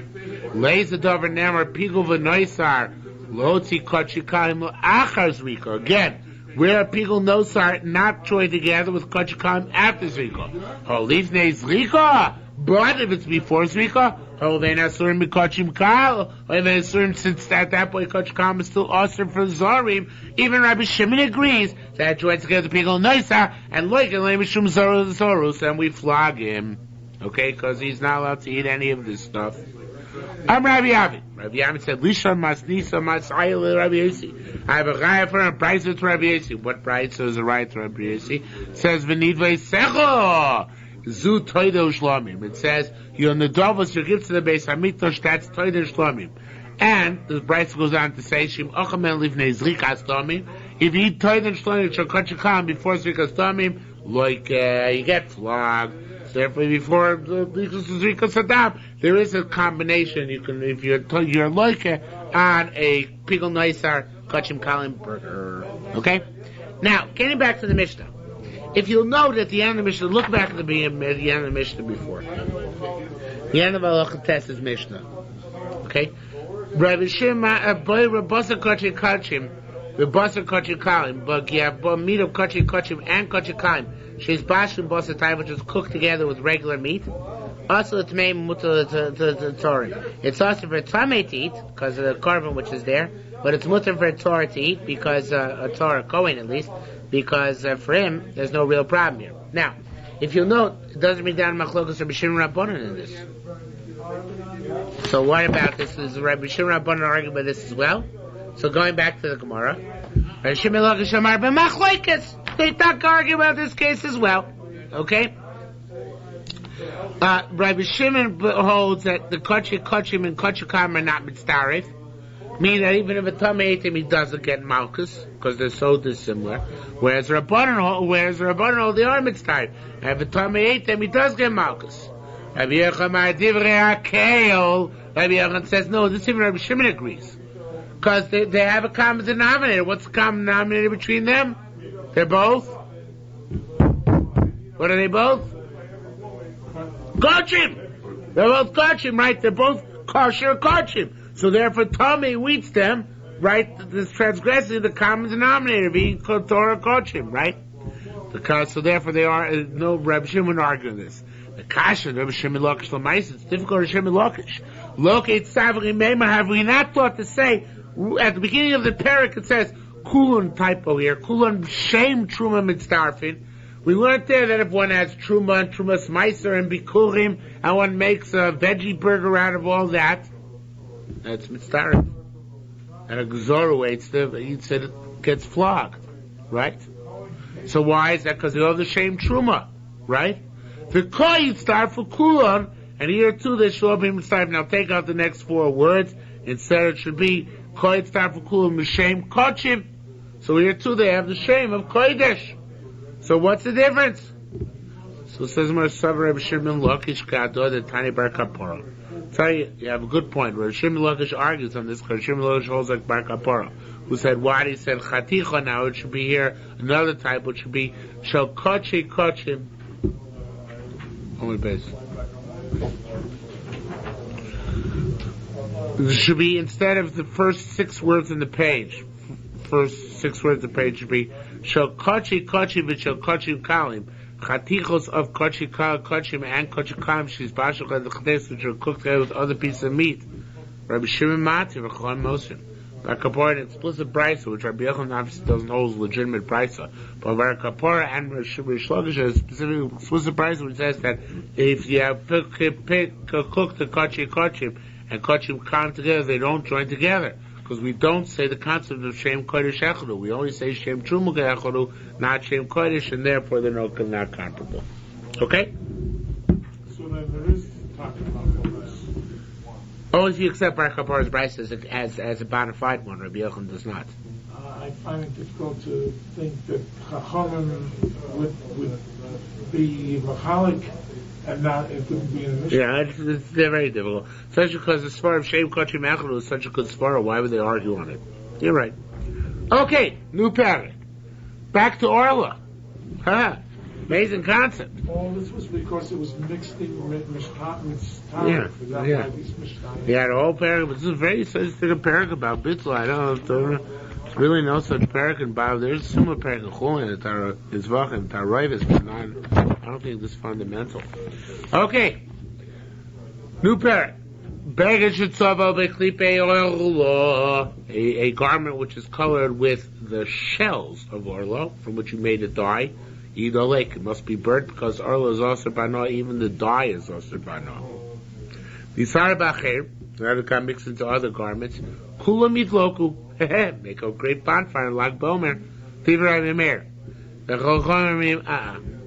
Lays the davar nemer Pigul v'noisar lotzi Kachim Kalim achar Zrika. Again, where Pigul Nosar not joined together with Kachim Kalim after Zrika. Lifnei Zrika, but if it's before Zrika, then asurim b'Kachim Kalim. Then asurim, since at that point Kachim Kalim is still asur for Zorim. Even Rabbi Shimon agrees that joins together Pigul Nosar and loik and leimishum zorus, and we flog him. Okay, because he's not allowed to eat any of this stuff. I'm Rabbi Yavi. Rabbi Yavi said, Lishon Masnisa Masayel Rabbi Yossi. I have a raya for a price to Rabbi Yossi. What price is a raya to Rabbi Yossi? It says, V'nidvei Secho. Zu Toido Shlomim. It says, you're on the Dovos, you give to the base Hamikdash, that's Toido Shlomim. And the Bryce goes on to say, Shim Ochamen Livnei Zrikas Tomim. If you eat Toido Shlomim, Chakachakam before Zrikas Tomim, like you get flogged. So therefore, before Zrikas Sadam, there is a combination. You can, if you're like on a Pigel Neisar Kachim Kalim burger. Okay? Now, getting back to the Mishnah. If you'll note at the end of the Mishnah, look back at the end of the Mishnah before. The end of Halacha Tess's Mishnah. Okay? Rabbi Shema, boy, Rabasa Kachim Kachim, Rabasa Kachim Kalim, but you have meat of Kachim Kachim and Kachim Kalim. She's Bashim Basa Time, which is cooked together with regular meat. Also, it's made mutal to Torah. It's also for Tameh to eat, because of the carbon which is there, but it's mutal for Torah to eat, because, a Torah Kohen at least, because for him, there's no real problem here. Now, if you'll note, it doesn't bring down Machlokas Rabbi Shimon Rabbanan in this. So what about this? Is Rabbi Shimon Rabbanan arguing about this as well? So going back to the Gemara, Rabbi Shimon Lakish Amar b'Machlokas. They talk argue about this case as well. Okay? Rabbi Shimon holds that the Kachim and Kachikam are not mitzaref. Meaning that even if a Tameh ate him, he doesn't get Malchus, because they're so dissimilar. Whereas Rabbanan hold they are mitzaref. And if a Tameh ate him, he does get Malchus. Rabbi Yochanan says, no, this even Rabbi Shimon agrees. Because they have a common denominator. What's the common denominator between them? They're both? What are they both? Kachim! They're both kachim, right? They're both kosher kachim. So therefore, Tommy eats them, right? This transgressing the common denominator, being Torah kachim, right? So therefore, they are, no, Rabbi Shimon arguing this. The kasha, Rabbi Shimon Lakish Lamais, it's difficult to Shimon Lakish. Locate Savri Meima, have we not thought to say, at the beginning of the parak, it says, Kulun typo here, Kulun shame Truma mitzdarfin. We learned there that if one has Truma and Trumas Meiser and Bikurim, and one makes a veggie burger out of all that, that's mitzdarf. And a Gezorah eats it, gets flogged, right? So why is that? Because they have the shame Truma, right? The Koi start for Kulon, and here too they show up in Mitzvah. Now take out the next four words. Instead it should be Koi start for Kulon, Mishem Kochim. So here too they have the shame of Kodesh. So what's the difference? So it says Mar Savar Rabbi Shimon Lakish Kado the Tani Bar Kapara. Tell you have a good point. Rabbi Shimon Lakish argues on this because Shimon Lakish holds like Bar Kapara, who said what? He said Chaticha. Now it should be here another type, which should be Shal Kochi Kochim. Only base. It should be instead of the first 6 words in the page. First 6 words of the page should be Shal Kochi Kochi v'Shal Kochi Kalim. Chatichos of Kochi Kochim and Kochi Kalim. She's bashal and the chades which are cooked together with other pieces of meat. Rabbi Shimon Mati v'Chon Mosim. Bar Kapora, an explicit brisa, which Rabbi Yochanan obviously doesn't hold as legitimate brisa, but Bar Kapora and Rish Lakish is specifically explicit brisa, which says that if you have cooked the Kochi Kochim and Kochim Kam together, they don't join together. Because we don't say the concept of Shem Kodesh Echadu. We only say Shem Truma Echadu, not Shem Kodesh, and therefore they're not comparable. Okay? So then there is talking about this. Only if you accept Bar Kapara's brisa as a bona fide one. Rabbi Yochanan does not. I find it difficult to think that Chachamim would be Machalik and not, it wouldn't be in the Mishnah. Yeah, they're very difficult. Especially because the Svar of Shem Kochim Echadu is such a good Svar. Why would they argue on it? You're right. Okay, new parak. Back to Orlah. Amazing concept. All this was because it was mixed in with Mishnah. Yeah. Yeah, the whole parak, but this is a very sensitive parak about Bittul. I don't know. There's really no such parak in Bible. There's a similar parak in Chulin, Izvachim, Taroivis, but not, I don't think this is fundamental. Okay. New parak. A garment which is colored with the shells of Orlah, from which you made a dye. Lake. It must be burnt because Orlah is also bana, even the dye is also bana. Now it got mixed into other garments. Kula mitloku. Make a great bonfire like Bomer. Tivra Memer.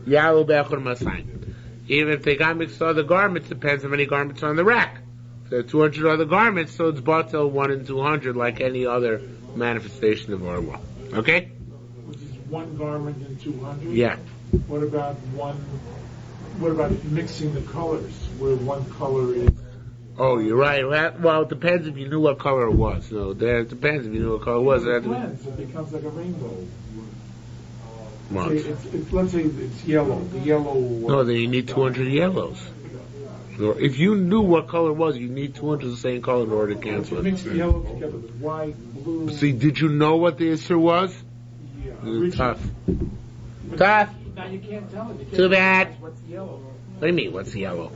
Yalu Bechor Masain. Even if they got mixed with other garments, depends how many garments are on the rack. If there are 200 other garments, so it's batel 1 in 200 like any other manifestation of Orlah. Okay? Which is one garment in 200? Yeah. What about mixing the colors, where one color is... Oh, you're right. Well, it depends if you knew what color it was. No, it depends if you knew what color it was. It blends. It becomes like a rainbow. What? Let's say it's yellow. The yellow... No, then you need 200 yellows. So if you knew what color it was, you need 200 of the same color in order to cancel it. Mix the yellow together with white, blue... See, did you know what the Isser was? Yeah. It was tough. Tough? Now you can't tell it. Too bad. What's yellow? What do you mean, what's yellow?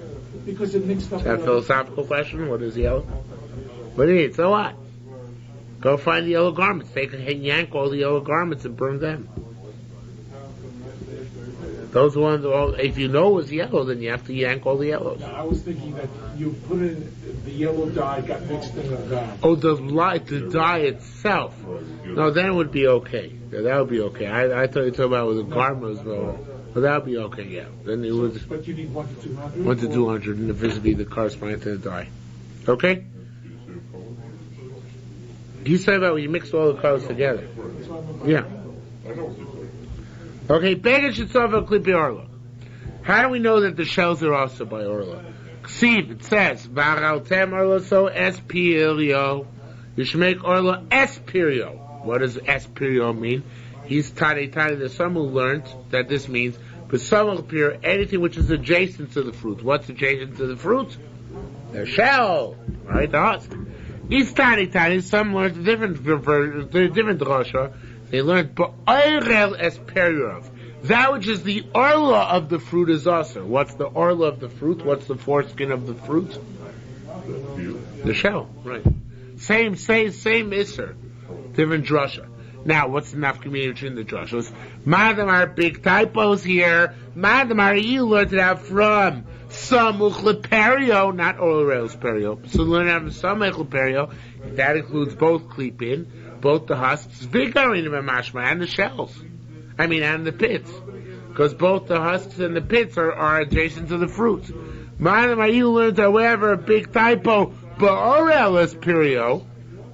Because it mixed up... Is that a philosophical question? What is yellow? What do you mean? So what? Go find the yellow garments. Yank all the yellow garments and burn them. Those ones, if you know it was yellow, then you have to yank all the yellows. No, I was thinking that you put in the yellow dye, got mixed in with that. Oh, the dye itself. No, then it would be okay. Yeah, that would be okay. I thought you were talking about with the garment as well. But that would be okay, yeah. Then it would. But you need 1 to 200? 1 to 200, and visibly the corresponding to the dye. Okay? He's talking about when you mix all the colors together. Yeah. Okay, Beged Shetzova Klipi Orlah. How do we know that the shells are also by Orlah? Ksiv, it says, Varaltem Orlah so Espirio. You should make Orlah Espirio. What does Espirio mean? He's Tani. There's some who learned that this means Besamach anything which is adjacent to the fruit. What's adjacent to the fruit? The shell. Right, the husk. He's Tani. Some learned a different drasha. They learned Ba'orel Esperiov. That which is the orla of the fruit is also. What's the orla of the fruit? What's the foreskin of the fruit? The shell, right. Same Isser. Different drasha. Now, what's the nafkamina between the drashos? Madamar, big typos here. Madamar, you learned it out from Samuch Leperio, not Orel Perio. So learn out from Samuch Leperio. That includes both klipin, both the husks, Vigarin Mashma, and the shells. And the pits. Because both the husks and the pits are adjacent to the fruit. Madamar, you learned, however, a big typo, Orel Perio.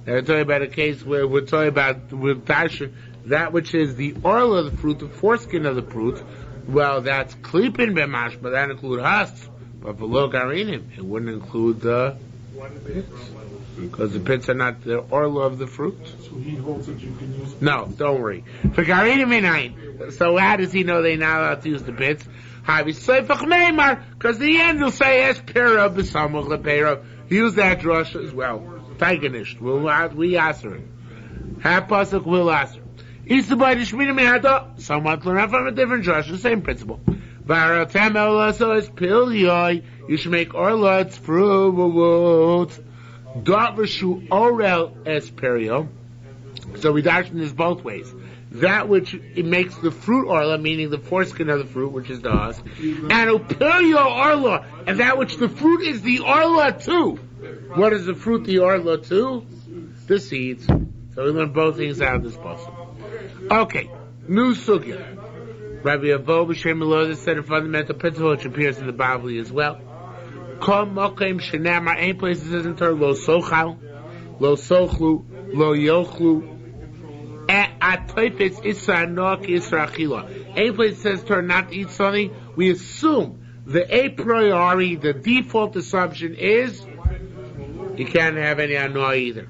And we're talking about a case where we're talking about with Tasha, that which is the oil of the fruit, the foreskin of the fruit. Well, that's klipin b'mash, but that includes husks. But below garinim, it wouldn't include the pits, because the pits are not the oil of the fruit. So he holds that you can use. No, don't worry. For garinim inayin. So how does he know they're not allowed to use the pits? Because the end will say es pera b'samuch lepeira. Use that drush as well. Taiganisht. We answer it. Half pasuk will answer. Isabai the Shmini Mehada. Somewhat learn from a different drush. The same principle. Varatem Elaso is Pilyoy. You should make Orlah its fruit. Dot Rashu Orel Esperio. So we darshan this both ways. That which it makes the fruit Orlah, meaning the foreskin of the fruit, which is the husk, and Upilyo Orlah, and that which the fruit is the Orlah too. What is the fruit the Orlah too? The seeds. So we learn both things out of this puzzle. Okay, new sugya. Rabbi Avo B'Shem Melozah said a fundamental principle which appears in the Bavli as well. Kom Mokem Shenamar, any place it says in Torah, Lo Sochal, Lo Sochlu, Lo Yochlu, Atoifetz Isra Noach Isra Achila. Any place it says Torah not to eat something, we assume the a priori, the default assumption is you can't have any anoa either.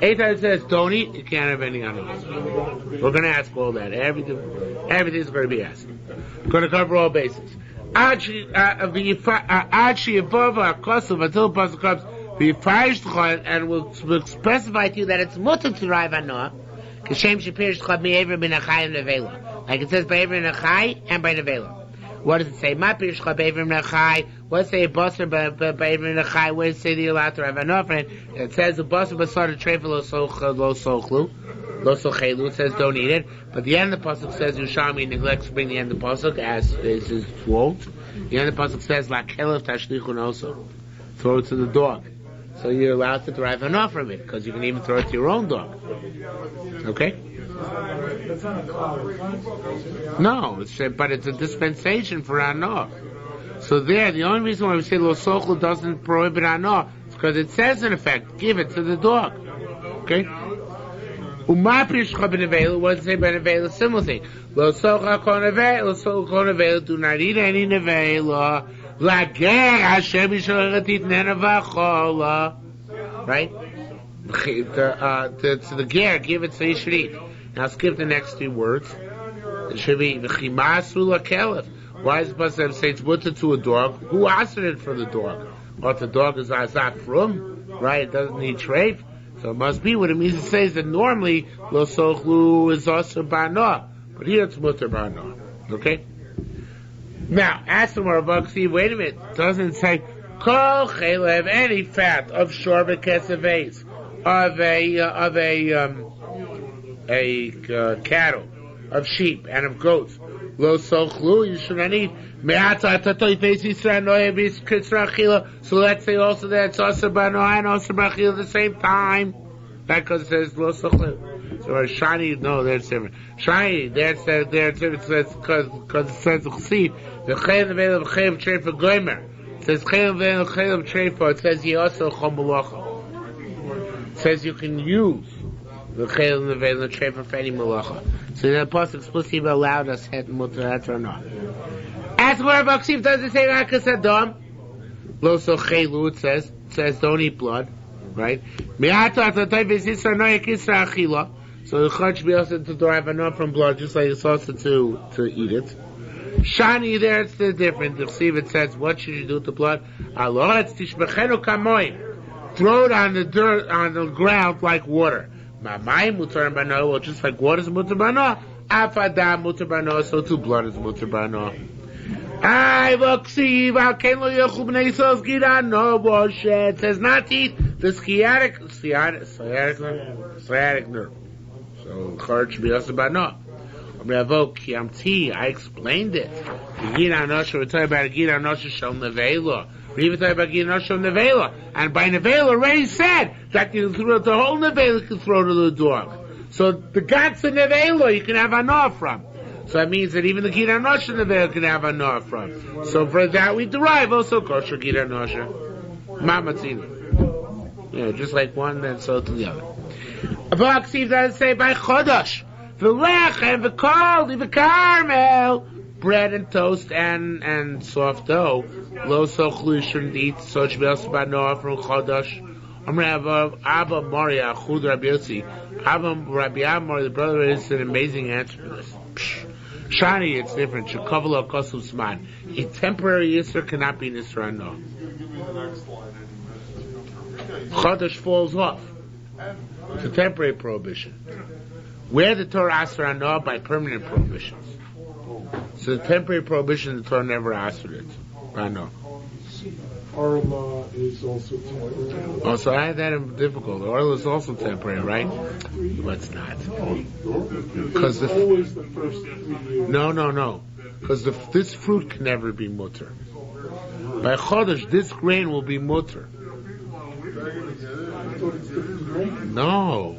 Anytime it says don't eat, you can't have any anoa. We're going to ask all that. Everything's going to be asked. We're going to cover all bases. Until the pasuk comes, and we'll specify to you that it's mutter to drive anoa. Like it says by Ever Nechai and by Nevela. What does it say? What does it say? Basar by Ever Nechai. What does it say? You're allowed to have enough. It says the basar basar trefa lo sochlu. It says don't eat it. But the end of the pasuk says Yerushalmi neglects to bring the end of the pasuk as is his quote. The end of the pasuk says la kelev tashlichun also. throw it to the dog. So you're allowed to derive enough from it, because you can even throw it to your own dog. Okay? That's not a cloud. No, but it's a dispensation for anah. So there, the only reason why we say lo sochlu doesn't prohibit anah is because it says in effect, give it to the dog. Okay? What does it say by nevela? Similar thing. Lo sochlu kol nevela, do not eat any nevela. Lager Hashem yishoret itnena v'achola. Right? To the ger, give it so you should eat. Now skip the next 2 words. It should be v'chimasu lakelef. Why is it supposed to say it's mutter to a dog? Who asked it for the dog? Or if the dog is azak from, right? It doesn't need treif. So it must be what it means. It says that normally lo sochlu is also bana, but here it's mutter bana. Okay. Now, ask the Marabaksi, wait a minute, it doesn't say, Kol chelev, any fat of shor v'kesaves, of cattle, of sheep, and of goats. Lo sochlu, you should not eat. So let's say also that it's also b'anoah and also b'achil at the same time. Because it says lo sochlu. So Shani, no, that's different. Shani, that's different. Because it says chsiv. The chayim nevela v'chayim treifa goymer. It says chayim nevela v'chayim treifa. It says he also chom malacha. It says you can use the chayim nevela treifa for any malacha. So the apostle explicitly allowed us het mutter that's or not. As for Baksiv, does it say rakas adam? Lo so chaylu. It says don't eat blood, right? Mi'ata atatay v'zisra noyak isra achila. So the chad should be also to derive enough from blood, just like it's also to eat it. Shani, there it's the different. The Chsiv, it says, what should you do with the blood? Allah, it's tishbechenu kamoim. Throw it on the dirt, on the ground like water. Ma'mayim mutar bano, well, just like water is mutar bano. Afadam mutar bano, so too blood is mutar bano. Ay, v'Chsiv, ha'ken lo yochul b'nei Yisrael zgira, no bullshit. It says not to eat the sciatic nerve. So, chad should be also bano. I explained it. We're talking about Gida Anosha Shel Nevela. We're even talking about Gida Anosha Shel Nevela. And by Nevela already said that you can throw the whole Nevela, you can throw to the dog. So the Gats of Nevela you can have Anah from. So that means that even the Gida Anosha Nevela can have Anah from. So for that we derive also kosher Gida Anosha. Mamatzina. Yeah, just like one, then so to the other. But Steve doesn't say by Chodosh. V'lechem v'kol v'karmel, bread and toast and soft dough. Lo sochlu, you shouldn't eat. So it should be also banoah from Chodosh. Abba Maria Chud Rabbi Yossi. Rabbi Amar, the brother, is an amazing answer for this. Shani, it's different. Shekavalo kosu sman. A temporary Yisra cannot be an Yisra no. Chodosh falls off. It's a temporary prohibition. Where the Torah asks for anah by permanent prohibitions. So the temporary prohibition, the Torah never asked for it. Anah. Orlah is also temporary. Oh, so I had that difficult. Orlah is also temporary, right? But it's not. Because always the first 3 years. No. Because this fruit can never be mutter. By Chodesh, this grain will be mutter. No.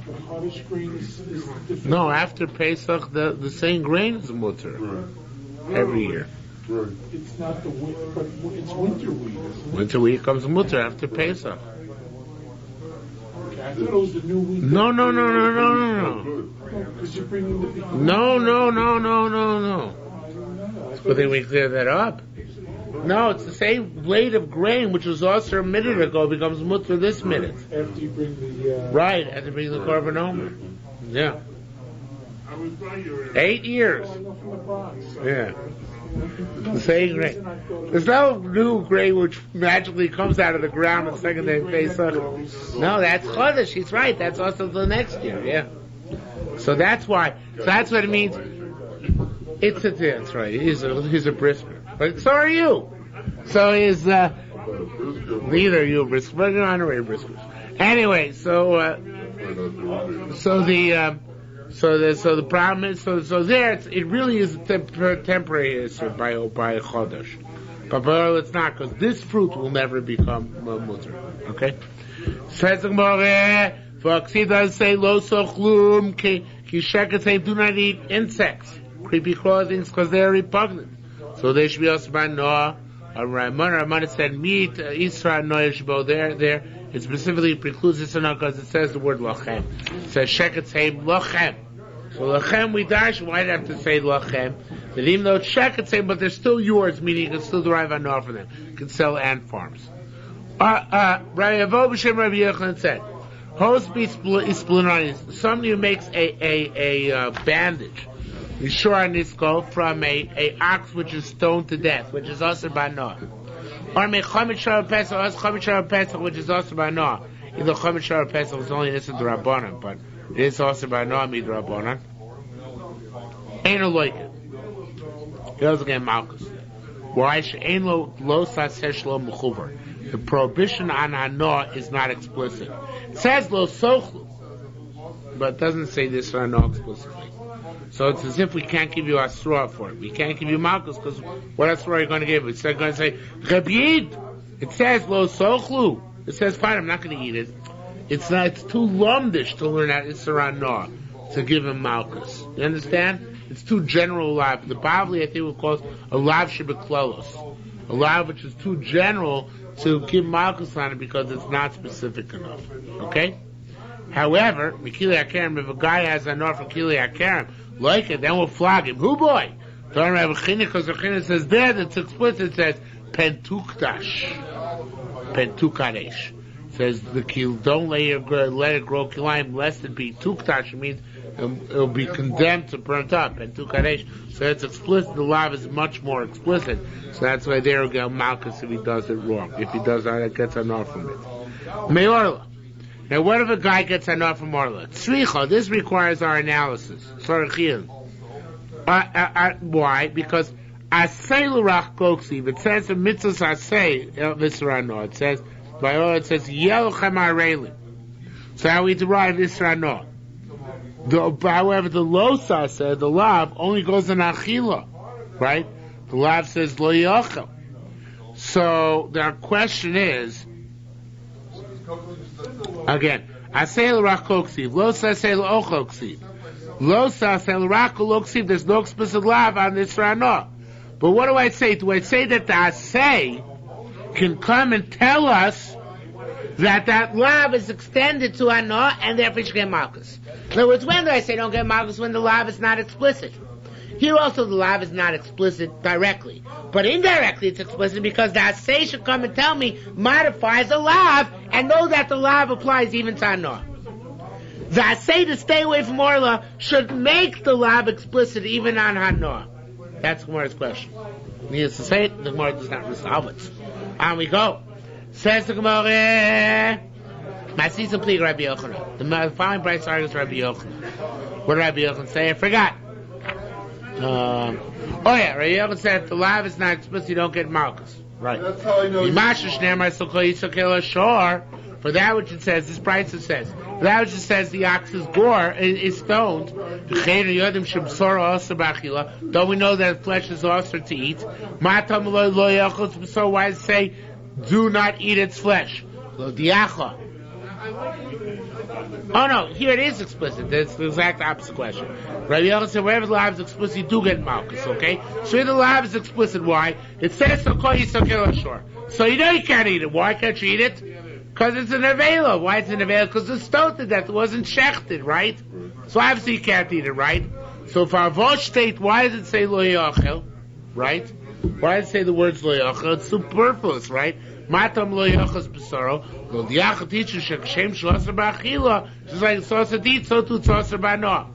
No, after Pesach, the same grain is mutter every year. It's not the wheat, but it's winter wheat. Winter wheat comes mutter after Pesach. Okay, I thought it was the new wheat. No. Because you're bringing the big. No. But then we clear that up. No, it's the same blade of grain which was also a minute ago becomes mutter this minute. After you bring the right, after you bring the korban home. Yeah. 8 years. Yeah. The same grain. There's no new grain which magically comes out of the ground on the second day of Pesach. No, that's Chodesh. He's right. That's also the next year. Yeah. So that's why. So that's what it means. That's right. He's a brisker. But so are you. So is neither you brisker, but you're honorary briskers. Anyway, so the problem is so there it really is a temporary answer by Chodesh. But Orlah it's not, because this fruit will never become mutter. Okay? Says the Gemara, for Aksi does say, Lo sochlum, ki sheket say, do not eat insects, creepy crawlings, because they are repugnant. So they should be also by Noah. Ramana said, meat, Isra, Noah should go there. It specifically precludes this or not, because it says the word lochem. It says, sheket say, lochem. So lachem we dash, why do you have to say lachem? That even though it's sheket say, but they're still yours, meaning you can still derive anor from them. You can sell ant farms. Rabbi Avo b'shem Rabbi Yochanan said, somebody who makes a bandage, Yishur Nisko, from a ox which is stoned to death, which is also by Noah. Or make Chomet Shara Pesach, or Chomet Shara Pesach, which is also by Noah. Either Chomet Shara Pesach is only this in the Rabbanan, but it is also by Noah Mid Rabbanan. Ain't a like it. He doesn't get Malchus. Why? Ain't lo sasesh lo mechuver. The prohibition on Hanoah is not explicit. It says lo sochlu, but it doesn't say this for Hanoah explicitly. So it's as if we can't give you Asra for it. We can't give you Malchus, because what Asra are you going to give? It's going to say, Rabiyid. It says lo sochlu. It says, fine, I'm not going to eat it. It's too lumdish to learn that it's around Noah, to give him Malchus. You understand? It's too general lav. The Bavli, I think, will call it a lav shebeklolos. A lav which is too general to give Malchus on it because it's not specific enough. Okay? However, Mikili Akarim, if a guy has a nor from Mikili Akarim, like it, then we'll flog him. Who boy? Don't have a chini, because the chini says there, that's explicit, it says, pentukdash. Pentukadesh. Says the kil, don't let it grow kilayim, lest it be tukdash. It means it'll be condemned to burnt up. Pentukadesh. So it's explicit. The law is much more explicit. So that's why there will go Malchus if he does it wrong. If he does that, it gets enough from it. Me'orlah. Now, what if a guy gets enough from Orlah? Tzricha. This requires our analysis. Sorachil. Why? Because asay l'rach koksiv. It says in mitzvahs asay v'srano. It says by Orlah. It says yelchem arelim. So how we derive v'srano? However, the losa said the lav only goes in achila, right? The lav says lo yochel. So the question is. Again, asay l'rach koksiv, lo sasay l'ochel ksiv, lo sasay l'rach koksiv. There's no explicit lav on this rano. But what do I say? Do I say that the asay can come and tell us that lav is extended to ano and therefore you should get malchus? In other words, when do I say don't get malchus? When the lav is not explicit. Here also the lav is not explicit directly, but indirectly it's explicit because the asay should come and tell me, modifies the lav, and know that the lav applies even to Anoah. The asay to stay away from Orlah should make the lav explicit even on Anoah. That's Gemara's question. Needless to say, the Gemara does not resolve it. On we go. Says the Gemara, Masisa Pli Rabbi Yochanan. The following bright argues Rabbi Yochanan. What did Rabbi Yochanan say? I forgot. Rabbi Yochanan said the lav is not explicit, you don't get malchus. Right. That's how I know. For that which it says, this price it says, for that which it says the ox's gore is stoned. Don't we know that flesh is also to eat? So why does it say, do not eat its flesh? Oh no, here it is explicit. That's the exact opposite question. Rabbi Yochanan said, wherever the lav is explicit, you do get malchus, okay? So here the lav is explicit, why? It says, so you know you can't eat it. Why can't you eat it? Because it's an avela. Why it's an avela? Because it's stoned to death. It wasn't shechted, right? So obviously you can't eat it, right? So for Avosh state, why does it say lo yachel? Right? Why does it say the words lo yachel? It's superfluous, right? Matam lo yachas b'saro. Lo diachah teaches shekashem shloser b'achila. Just like saucer eat, so too saucer b'anoah.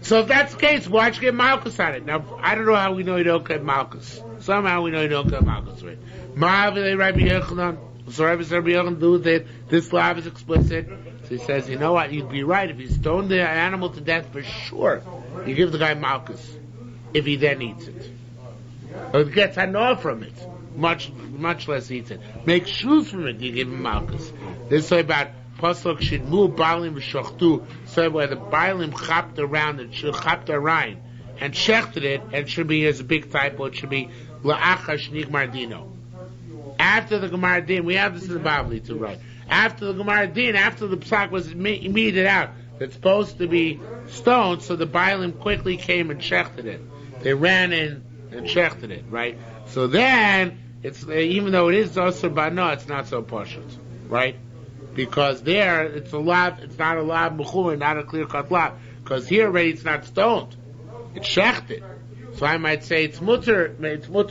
So if that's the case, why should you get malchus on it? Now, I don't know how we know you don't get malchus. Somehow we know you don't get malchus, right? Ma'avilei Rabbi Yochanan. So Rabbi Yochanan do that. This lav is explicit. So he says, you know what? You'd be right. If you stone the animal to death for sure, you give the guy malchus. If he then eats it. Or gets anoah from it. Much less eats it. Make shoes from it, you give him malchus. This is about Pasuk Shidmu Balim V'Shachtu. So where the Balim chapped around it, chapped around and shechted it, and it should be, as a big typo, it should be La'acha Shnig Mardino. After the Gemara Din, we have this in the Bavli too, right? After the Gemara Din, after the psak was meted out, it's supposed to be stoned, so the Bailim quickly came and shechted it. They ran in and shechted it, right? So then, it's even though it is also bano, it's not so pashut, right? Because there, it's not a lab mechumah, not a clear-cut lab. Because here already it's not stoned. It's shechted. So I might say it's mutter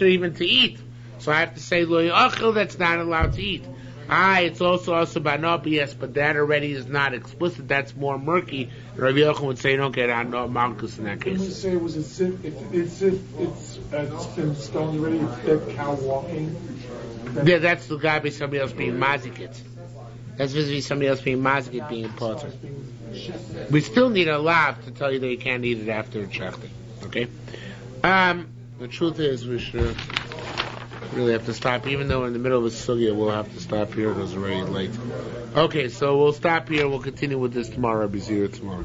even to eat. So I have to say lo yachil, that's not allowed to eat. It's also banob, yes, but that already is not explicit. That's more murky. Rabbi Yochanan would say you don't get on no malchus in that case. Can we say was it's been stoned already? It's dead cow walking. Yeah, that's the guy by somebody else being mazikit. That's visibly somebody else being mazikit being potter. We still need a lav to tell you that you can't eat it after it's shechted. Okay. The truth is we should really have to stop, even though in the middle of a sugya we'll have to stop here. It was already late. Okay, so we'll stop here. We'll continue with this tomorrow. I'll be here tomorrow.